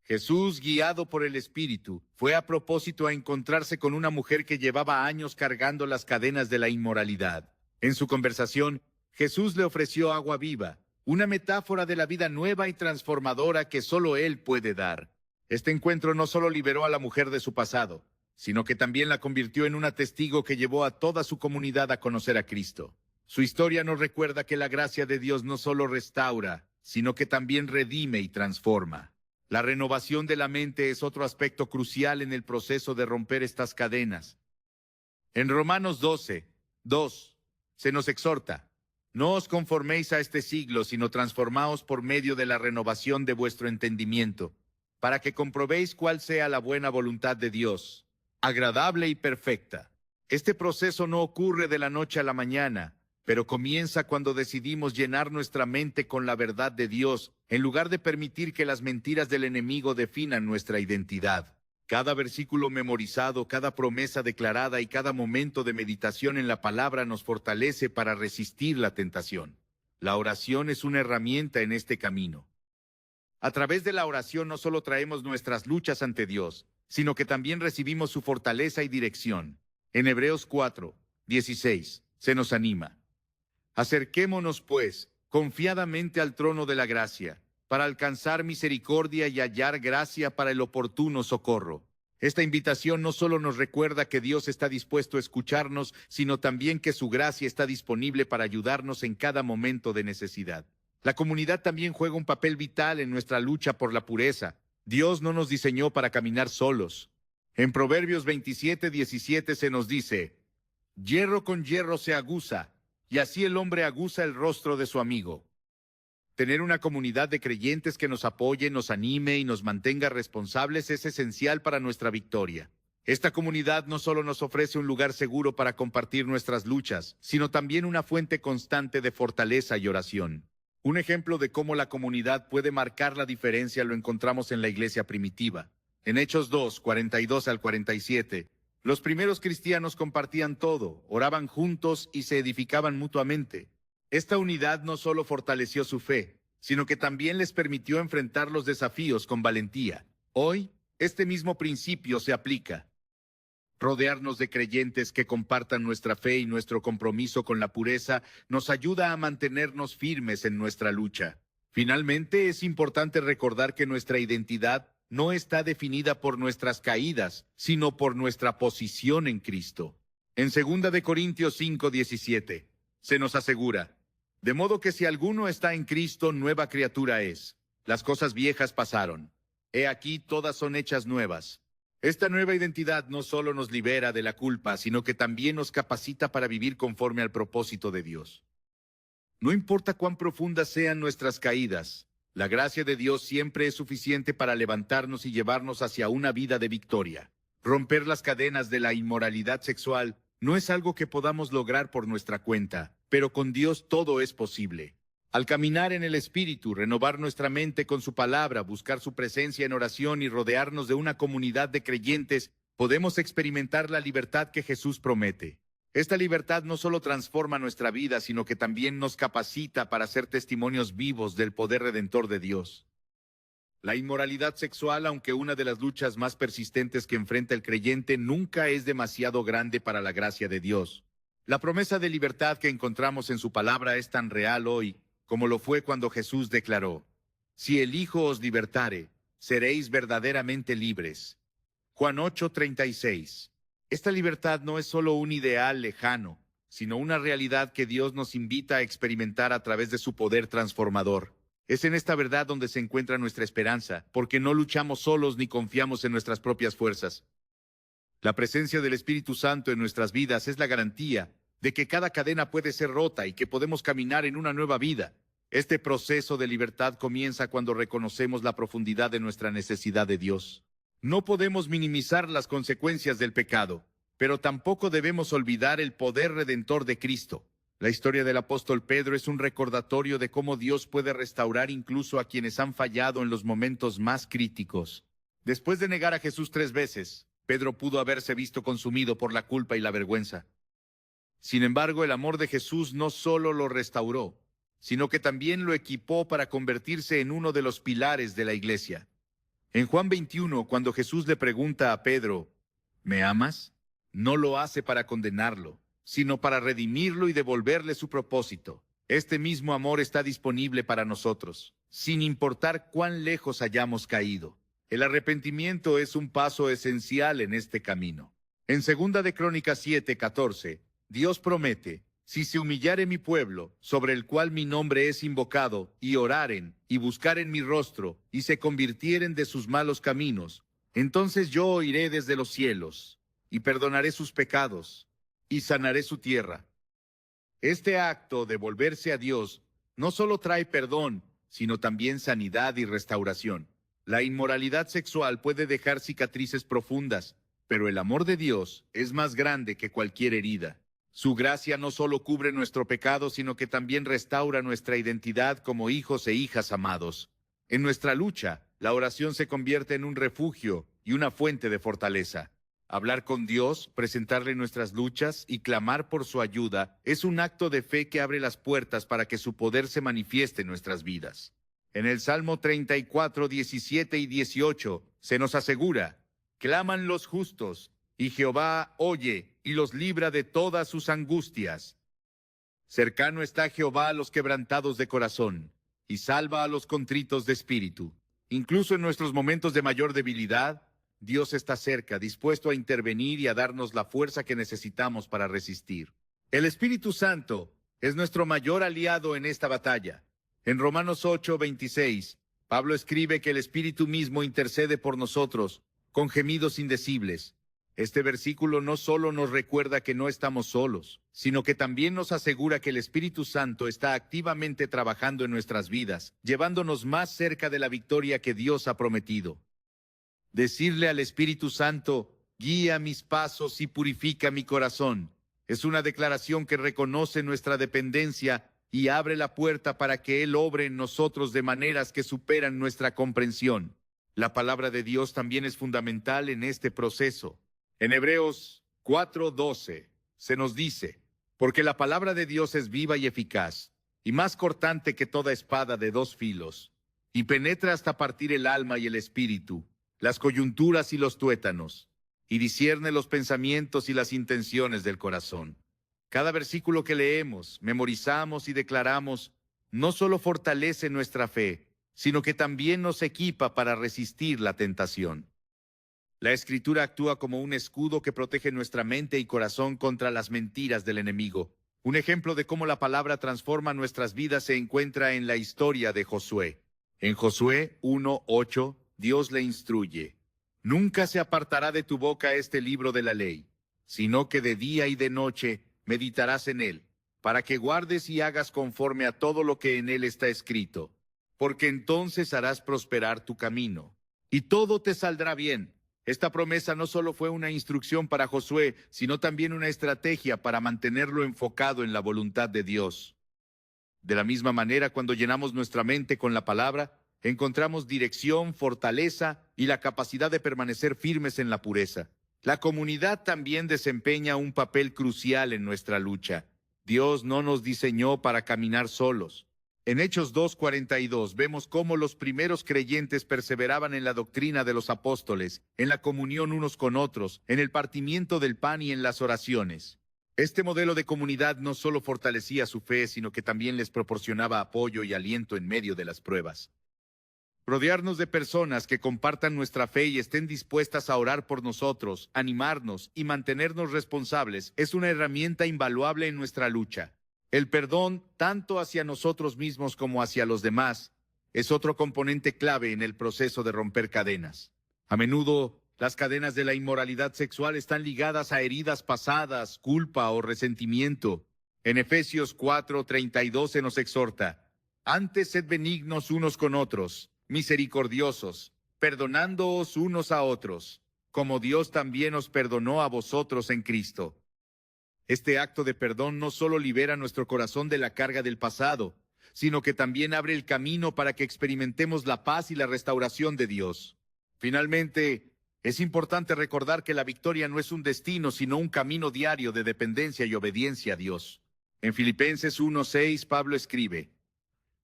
Jesús, guiado por el Espíritu, fue a propósito a encontrarse con una mujer que llevaba años cargando las cadenas de la inmoralidad. En su conversación, Jesús le ofreció agua viva, una metáfora de la vida nueva y transformadora que solo Él puede dar. Este encuentro no solo liberó a la mujer de su pasado, sino que también la convirtió en una testigo que llevó a toda su comunidad a conocer a Cristo. Su historia nos recuerda que la gracia de Dios no solo restaura, sino que también redime y transforma. La renovación de la mente es otro aspecto crucial en el proceso de romper estas cadenas. En Romanos 12:2 se nos exhorta: no os conforméis a este siglo, sino transformaos por medio de la renovación de vuestro entendimiento, para que comprobéis cuál sea la buena voluntad de Dios, agradable y perfecta. Este proceso no ocurre de la noche a la mañana, pero comienza cuando decidimos llenar nuestra mente con la verdad de Dios, en lugar de permitir que las mentiras del enemigo definan nuestra identidad. Cada versículo memorizado, cada promesa declarada y cada momento de meditación en la palabra nos fortalece para resistir la tentación. La oración es una herramienta en este camino. A través de la oración no solo traemos nuestras luchas ante Dios, sino que también recibimos su fortaleza y dirección. En Hebreos 4:16 se nos anima: acerquémonos, pues, confiadamente al trono de la gracia, para alcanzar misericordia y hallar gracia para el oportuno socorro. Esta invitación no solo nos recuerda que Dios está dispuesto a escucharnos, sino también que su gracia está disponible para ayudarnos en cada momento de necesidad. La comunidad también juega un papel vital en nuestra lucha por la pureza. Dios no nos diseñó para caminar solos. En Proverbios 27:17 se nos dice: hierro con hierro se aguza, y así el hombre aguza el rostro de su amigo. Tener una comunidad de creyentes que nos apoye, nos anime y nos mantenga responsables es esencial para nuestra victoria. Esta comunidad no solo nos ofrece un lugar seguro para compartir nuestras luchas, sino también una fuente constante de fortaleza y oración. Un ejemplo de cómo la comunidad puede marcar la diferencia lo encontramos en la iglesia primitiva. En Hechos 2:42 al 47, los primeros cristianos compartían todo, oraban juntos y se edificaban mutuamente. Esta unidad no solo fortaleció su fe, sino que también les permitió enfrentar los desafíos con valentía. Hoy, este mismo principio se aplica. Rodearnos de creyentes que compartan nuestra fe y nuestro compromiso con la pureza nos ayuda a mantenernos firmes en nuestra lucha. Finalmente, es importante recordar que nuestra identidad no está definida por nuestras caídas, sino por nuestra posición en Cristo. En 2 de Corintios 5:17, se nos asegura: de modo que si alguno está en Cristo, nueva criatura es. Las cosas viejas pasaron. He aquí, todas son hechas nuevas. Esta nueva identidad no solo nos libera de la culpa, sino que también nos capacita para vivir conforme al propósito de Dios. No importa cuán profundas sean nuestras caídas, la gracia de Dios siempre es suficiente para levantarnos y llevarnos hacia una vida de victoria. Romper las cadenas de la inmoralidad sexual no es algo que podamos lograr por nuestra cuenta, pero con Dios todo es posible. Al caminar en el Espíritu, renovar nuestra mente con su palabra, buscar su presencia en oración y rodearnos de una comunidad de creyentes, podemos experimentar la libertad que Jesús promete. Esta libertad no solo transforma nuestra vida, sino que también nos capacita para ser testimonios vivos del poder redentor de Dios. La inmoralidad sexual, aunque una de las luchas más persistentes que enfrenta el creyente, nunca es demasiado grande para la gracia de Dios. La promesa de libertad que encontramos en su palabra es tan real hoy como lo fue cuando Jesús declaró: si el Hijo os libertare, seréis verdaderamente libres. Juan 8:36. Esta libertad no es solo un ideal lejano, sino una realidad que Dios nos invita a experimentar a través de su poder transformador. Es en esta verdad donde se encuentra nuestra esperanza, porque no luchamos solos ni confiamos en nuestras propias fuerzas. La presencia del Espíritu Santo en nuestras vidas es la garantía de que cada cadena puede ser rota y que podemos caminar en una nueva vida. Este proceso de libertad comienza cuando reconocemos la profundidad de nuestra necesidad de Dios. No podemos minimizar las consecuencias del pecado, pero tampoco debemos olvidar el poder redentor de Cristo. La historia del apóstol Pedro es un recordatorio de cómo Dios puede restaurar incluso a quienes han fallado en los momentos más críticos. Después de negar a Jesús 3 veces, Pedro pudo haberse visto consumido por la culpa y la vergüenza. Sin embargo, el amor de Jesús no solo lo restauró, sino que también lo equipó para convertirse en uno de los pilares de la iglesia. En Juan 21, cuando Jesús le pregunta a Pedro, ¿me amas?, no lo hace para condenarlo, sino para redimirlo y devolverle su propósito. Este mismo amor está disponible para nosotros, sin importar cuán lejos hayamos caído. El arrepentimiento es un paso esencial en este camino. En 2 de Crónicas 7:14, Dios promete, si se humillare mi pueblo, sobre el cual mi nombre es invocado, y oraren, y buscaren mi rostro, y se convirtieren de sus malos caminos, entonces yo oiré desde los cielos, y perdonaré sus pecados, y sanaré su tierra. Este acto de volverse a Dios no solo trae perdón, sino también sanidad y restauración. La inmoralidad sexual puede dejar cicatrices profundas, pero el amor de Dios es más grande que cualquier herida. Su gracia no solo cubre nuestro pecado, sino que también restaura nuestra identidad como hijos e hijas amados. En nuestra lucha, la oración se convierte en un refugio y una fuente de fortaleza. Hablar con Dios, presentarle nuestras luchas y clamar por su ayuda es un acto de fe que abre las puertas para que su poder se manifieste en nuestras vidas. En el Salmo 34, 17 y 18 se nos asegura, claman los justos, y Jehová oye y los libra de todas sus angustias. Cercano está Jehová a los quebrantados de corazón, y salva a los contritos de espíritu. Incluso en nuestros momentos de mayor debilidad, Dios está cerca, dispuesto a intervenir y a darnos la fuerza que necesitamos para resistir. El Espíritu Santo es nuestro mayor aliado en esta batalla. En Romanos 8:26, Pablo escribe que el Espíritu mismo intercede por nosotros con gemidos indecibles. Este versículo no solo nos recuerda que no estamos solos, sino que también nos asegura que el Espíritu Santo está activamente trabajando en nuestras vidas, llevándonos más cerca de la victoria que Dios ha prometido. Decirle al Espíritu Santo, guía mis pasos y purifica mi corazón, es una declaración que reconoce nuestra dependencia y abre la puerta para que Él obre en nosotros de maneras que superan nuestra comprensión. La palabra de Dios también es fundamental en este proceso. En Hebreos 4:12 se nos dice, porque la palabra de Dios es viva y eficaz, y más cortante que toda espada de dos filos, y penetra hasta partir el alma y el espíritu, las coyunturas y los tuétanos, y discierne los pensamientos y las intenciones del corazón. Cada versículo que leemos, memorizamos y declaramos no solo fortalece nuestra fe, sino que también nos equipa para resistir la tentación. La Escritura actúa como un escudo que protege nuestra mente y corazón contra las mentiras del enemigo. Un ejemplo de cómo la palabra transforma nuestras vidas se encuentra en la historia de Josué. En Josué 1:8, Dios le instruye: nunca se apartará de tu boca este libro de la ley, sino que de día y de noche meditarás en él, para que guardes y hagas conforme a todo lo que en él está escrito, porque entonces harás prosperar tu camino, y todo te saldrá bien. Esta promesa no solo fue una instrucción para Josué, sino también una estrategia para mantenerlo enfocado en la voluntad de Dios. De la misma manera, cuando llenamos nuestra mente con la palabra, encontramos dirección, fortaleza y la capacidad de permanecer firmes en la pureza. La comunidad también desempeña un papel crucial en nuestra lucha. Dios no nos diseñó para caminar solos. En Hechos 2:42 vemos cómo los primeros creyentes perseveraban en la doctrina de los apóstoles, en la comunión unos con otros, en el partimiento del pan y en las oraciones. Este modelo de comunidad no solo fortalecía su fe, sino que también les proporcionaba apoyo y aliento en medio de las pruebas. Rodearnos de personas que compartan nuestra fe y estén dispuestas a orar por nosotros, animarnos y mantenernos responsables es una herramienta invaluable en nuestra lucha. El perdón, tanto hacia nosotros mismos como hacia los demás, es otro componente clave en el proceso de romper cadenas. A menudo, las cadenas de la inmoralidad sexual están ligadas a heridas pasadas, culpa o resentimiento. En Efesios 4:32 se nos exhorta: antes sed benignos unos con otros, misericordiosos, perdonándoos unos a otros, como Dios también os perdonó a vosotros en Cristo. Este acto de perdón no solo libera nuestro corazón de la carga del pasado, sino que también abre el camino para que experimentemos la paz y la restauración de Dios. Finalmente, es importante recordar que la victoria no es un destino, sino un camino diario de dependencia y obediencia a Dios. En Filipenses 1:6, Pablo escribe: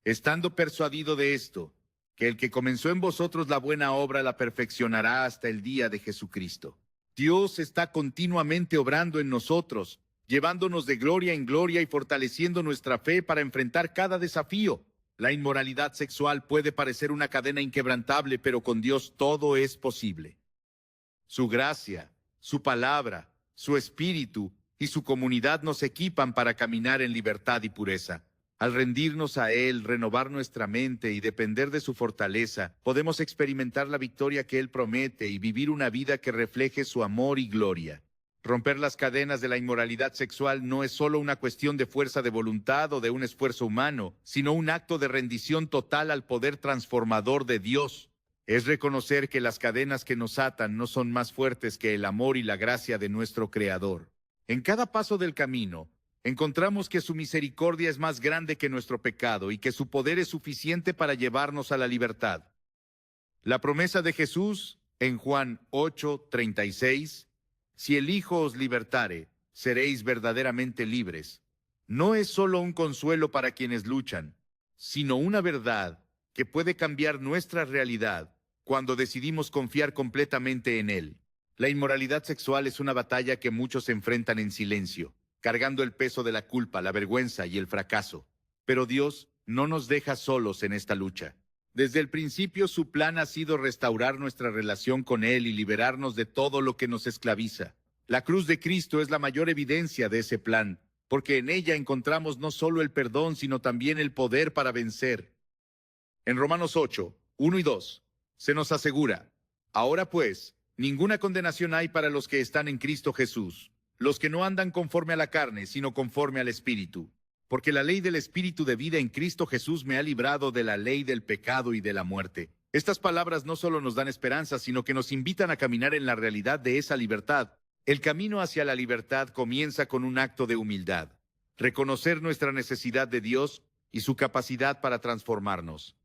estando persuadido de esto, que el que comenzó en vosotros la buena obra la perfeccionará hasta el día de Jesucristo. Dios está continuamente obrando en nosotros, llevándonos de gloria en gloria y fortaleciendo nuestra fe para enfrentar cada desafío. La inmoralidad sexual puede parecer una cadena inquebrantable, pero con Dios todo es posible. Su gracia, su palabra, su espíritu y su comunidad nos equipan para caminar en libertad y pureza. Al rendirnos a Él, renovar nuestra mente y depender de su fortaleza, podemos experimentar la victoria que Él promete y vivir una vida que refleje su amor y gloria. Romper las cadenas de la inmoralidad sexual no es solo una cuestión de fuerza de voluntad o de un esfuerzo humano, sino un acto de rendición total al poder transformador de Dios. Es reconocer que las cadenas que nos atan no son más fuertes que el amor y la gracia de nuestro Creador. En cada paso del camino, encontramos que su misericordia es más grande que nuestro pecado y que su poder es suficiente para llevarnos a la libertad. La promesa de Jesús en Juan 8:36, si el Hijo os libertare, seréis verdaderamente libres, no es solo un consuelo para quienes luchan, sino una verdad que puede cambiar nuestra realidad cuando decidimos confiar completamente en Él. La inmoralidad sexual es una batalla que muchos enfrentan en silencio, cargando el peso de la culpa, la vergüenza y el fracaso. Pero Dios no nos deja solos en esta lucha. Desde el principio su plan ha sido restaurar nuestra relación con Él y liberarnos de todo lo que nos esclaviza. La cruz de Cristo es la mayor evidencia de ese plan, porque en ella encontramos no solo el perdón, sino también el poder para vencer. En Romanos 8:1 y 2, se nos asegura: ahora pues, ninguna condenación hay para los que están en Cristo Jesús, los que no andan conforme a la carne, sino conforme al Espíritu. Porque la ley del Espíritu de vida en Cristo Jesús me ha librado de la ley del pecado y de la muerte. Estas palabras no solo nos dan esperanza, sino que nos invitan a caminar en la realidad de esa libertad. El camino hacia la libertad comienza con un acto de humildad, reconocer nuestra necesidad de Dios y su capacidad para transformarnos.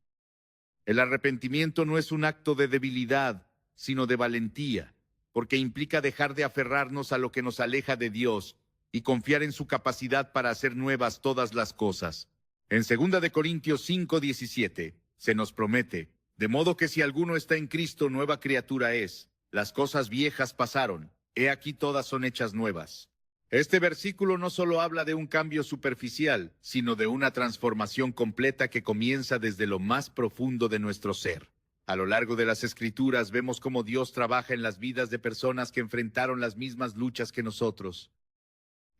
El arrepentimiento no es un acto de debilidad, sino de valentía, porque implica dejar de aferrarnos a lo que nos aleja de Dios y confiar en su capacidad para hacer nuevas todas las cosas. En 2 de Corintios 5:17 se nos promete: de modo que si alguno está en Cristo, nueva criatura es. Las cosas viejas pasaron, he aquí todas son hechas nuevas. Este versículo no solo habla de un cambio superficial, sino de una transformación completa que comienza desde lo más profundo de nuestro ser. A lo largo de las Escrituras vemos cómo Dios trabaja en las vidas de personas que enfrentaron las mismas luchas que nosotros.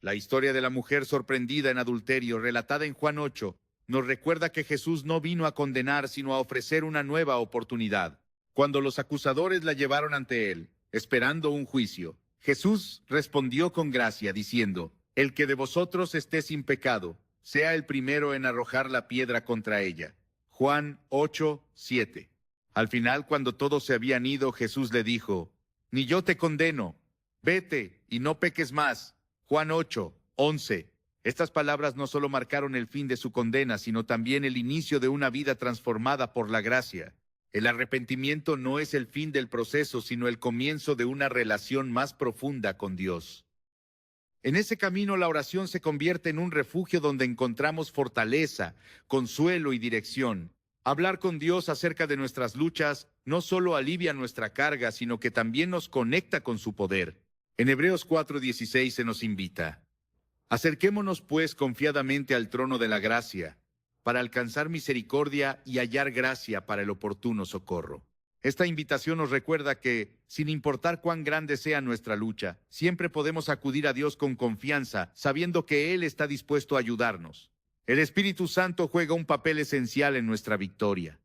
La historia de la mujer sorprendida en adulterio, relatada en Juan 8, nos recuerda que Jesús no vino a condenar, sino a ofrecer una nueva oportunidad. Cuando los acusadores la llevaron ante Él, esperando un juicio, Jesús respondió con gracia, diciendo: el que de vosotros esté sin pecado, sea el primero en arrojar la piedra contra ella. Juan 8:7. Al final, cuando todos se habían ido, Jesús le dijo: ni yo te condeno, vete y no peques más. Juan 8:11. Estas palabras no solo marcaron el fin de su condena, sino también el inicio de una vida transformada por la gracia. El arrepentimiento no es el fin del proceso, sino el comienzo de una relación más profunda con Dios. En ese camino, la oración se convierte en un refugio donde encontramos fortaleza, consuelo y dirección. Hablar con Dios acerca de nuestras luchas no solo alivia nuestra carga, sino que también nos conecta con su poder. En Hebreos 4:16 se nos invita: acerquémonos pues confiadamente al trono de la gracia, para alcanzar misericordia y hallar gracia para el oportuno socorro. Esta invitación nos recuerda que, sin importar cuán grande sea nuestra lucha, siempre podemos acudir a Dios con confianza, sabiendo que Él está dispuesto a ayudarnos. El Espíritu Santo juega un papel esencial en nuestra victoria.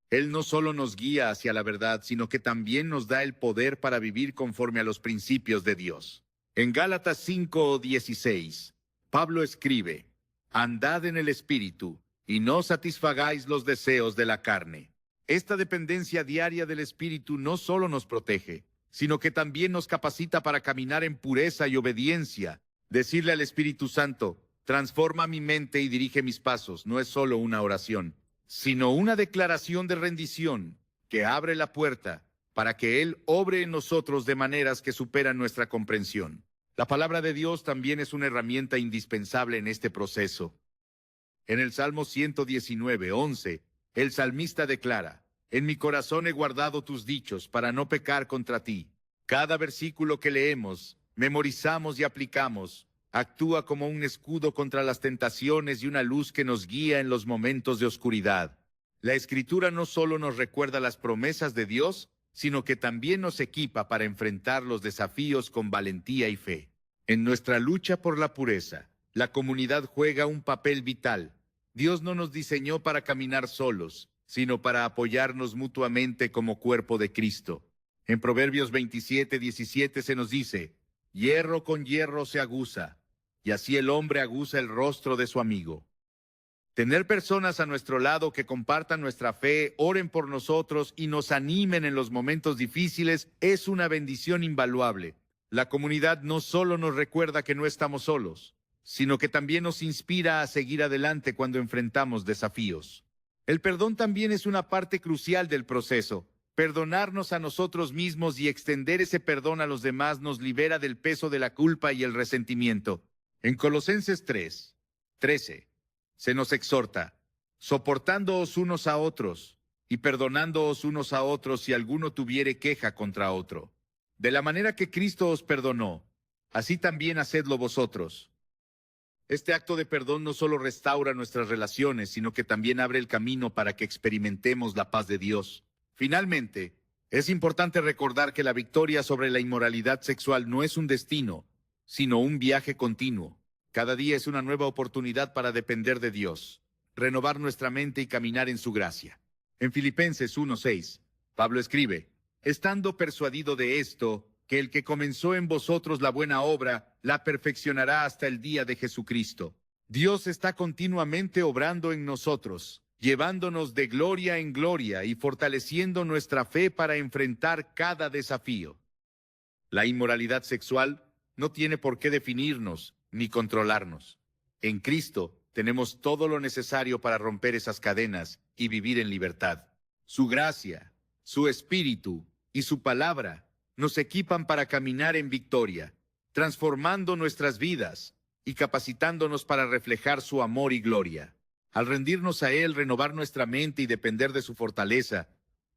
Él no solo nos guía hacia la verdad, sino que también nos da el poder para vivir conforme a los principios de Dios. En Gálatas 5:16, Pablo escribe: andad en el Espíritu, y no satisfagáis los deseos de la carne. Esta dependencia diaria del Espíritu no solo nos protege, sino que también nos capacita para caminar en pureza y obediencia. Decirle al Espíritu Santo: transforma mi mente y dirige mis pasos, no es solo una oración, sino una declaración de rendición que abre la puerta para que Él obre en nosotros de maneras que superan nuestra comprensión. La palabra de Dios también es una herramienta indispensable en este proceso. En el Salmo 119:11, el salmista declara: En mi corazón he guardado tus dichos para no pecar contra ti. Cada versículo que leemos, memorizamos y aplicamos, actúa como un escudo contra las tentaciones y una luz que nos guía en los momentos de oscuridad. La Escritura no solo nos recuerda las promesas de Dios, sino que también nos equipa para enfrentar los desafíos con valentía y fe. En nuestra lucha por la pureza, la comunidad juega un papel vital. Dios no nos diseñó para caminar solos, sino para apoyarnos mutuamente como cuerpo de Cristo. En Proverbios 27:17 se nos dice: hierro con hierro se aguza, y así el hombre aguza el rostro de su amigo. Tener personas a nuestro lado que compartan nuestra fe, oren por nosotros y nos animen en los momentos difíciles es una bendición invaluable. La comunidad no solo nos recuerda que no estamos solos, sino que también nos inspira a seguir adelante cuando enfrentamos desafíos. El perdón también es una parte crucial del proceso. Perdonarnos a nosotros mismos y extender ese perdón a los demás nos libera del peso de la culpa y el resentimiento. En Colosenses 3:13 se nos exhorta: soportándoos unos a otros y perdonándoos unos a otros si alguno tuviere queja contra otro. De la manera que Cristo os perdonó, así también hacedlo vosotros. Este acto de perdón no solo restaura nuestras relaciones, sino que también abre el camino para que experimentemos la paz de Dios. Finalmente, es importante recordar que la victoria sobre la inmoralidad sexual no es un destino, sino un viaje continuo. Cada día es una nueva oportunidad para depender de Dios, renovar nuestra mente y caminar en su gracia. En Filipenses 1:6, Pablo escribe: estando persuadido de esto, que el que comenzó en vosotros la buena obra, la perfeccionará hasta el día de Jesucristo. Dios está continuamente obrando en nosotros, llevándonos de gloria en gloria y fortaleciendo nuestra fe para enfrentar cada desafío. La inmoralidad sexual no tiene por qué definirnos ni controlarnos. En Cristo tenemos todo lo necesario para romper esas cadenas y vivir en libertad. Su gracia, su espíritu y su palabra nos equipan para caminar en victoria, transformando nuestras vidas y capacitándonos para reflejar su amor y gloria. Al rendirnos a Él, renovar nuestra mente y depender de su fortaleza,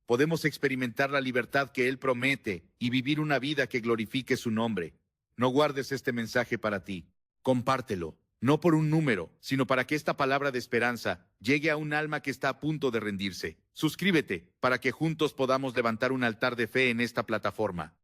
podemos experimentar la libertad que Él promete y vivir una vida que glorifique su nombre. No guardes este mensaje para ti. Compártelo, no por un número, sino para que esta palabra de esperanza llegue a un alma que está a punto de rendirse. Suscríbete para que juntos podamos levantar un altar de fe en esta plataforma.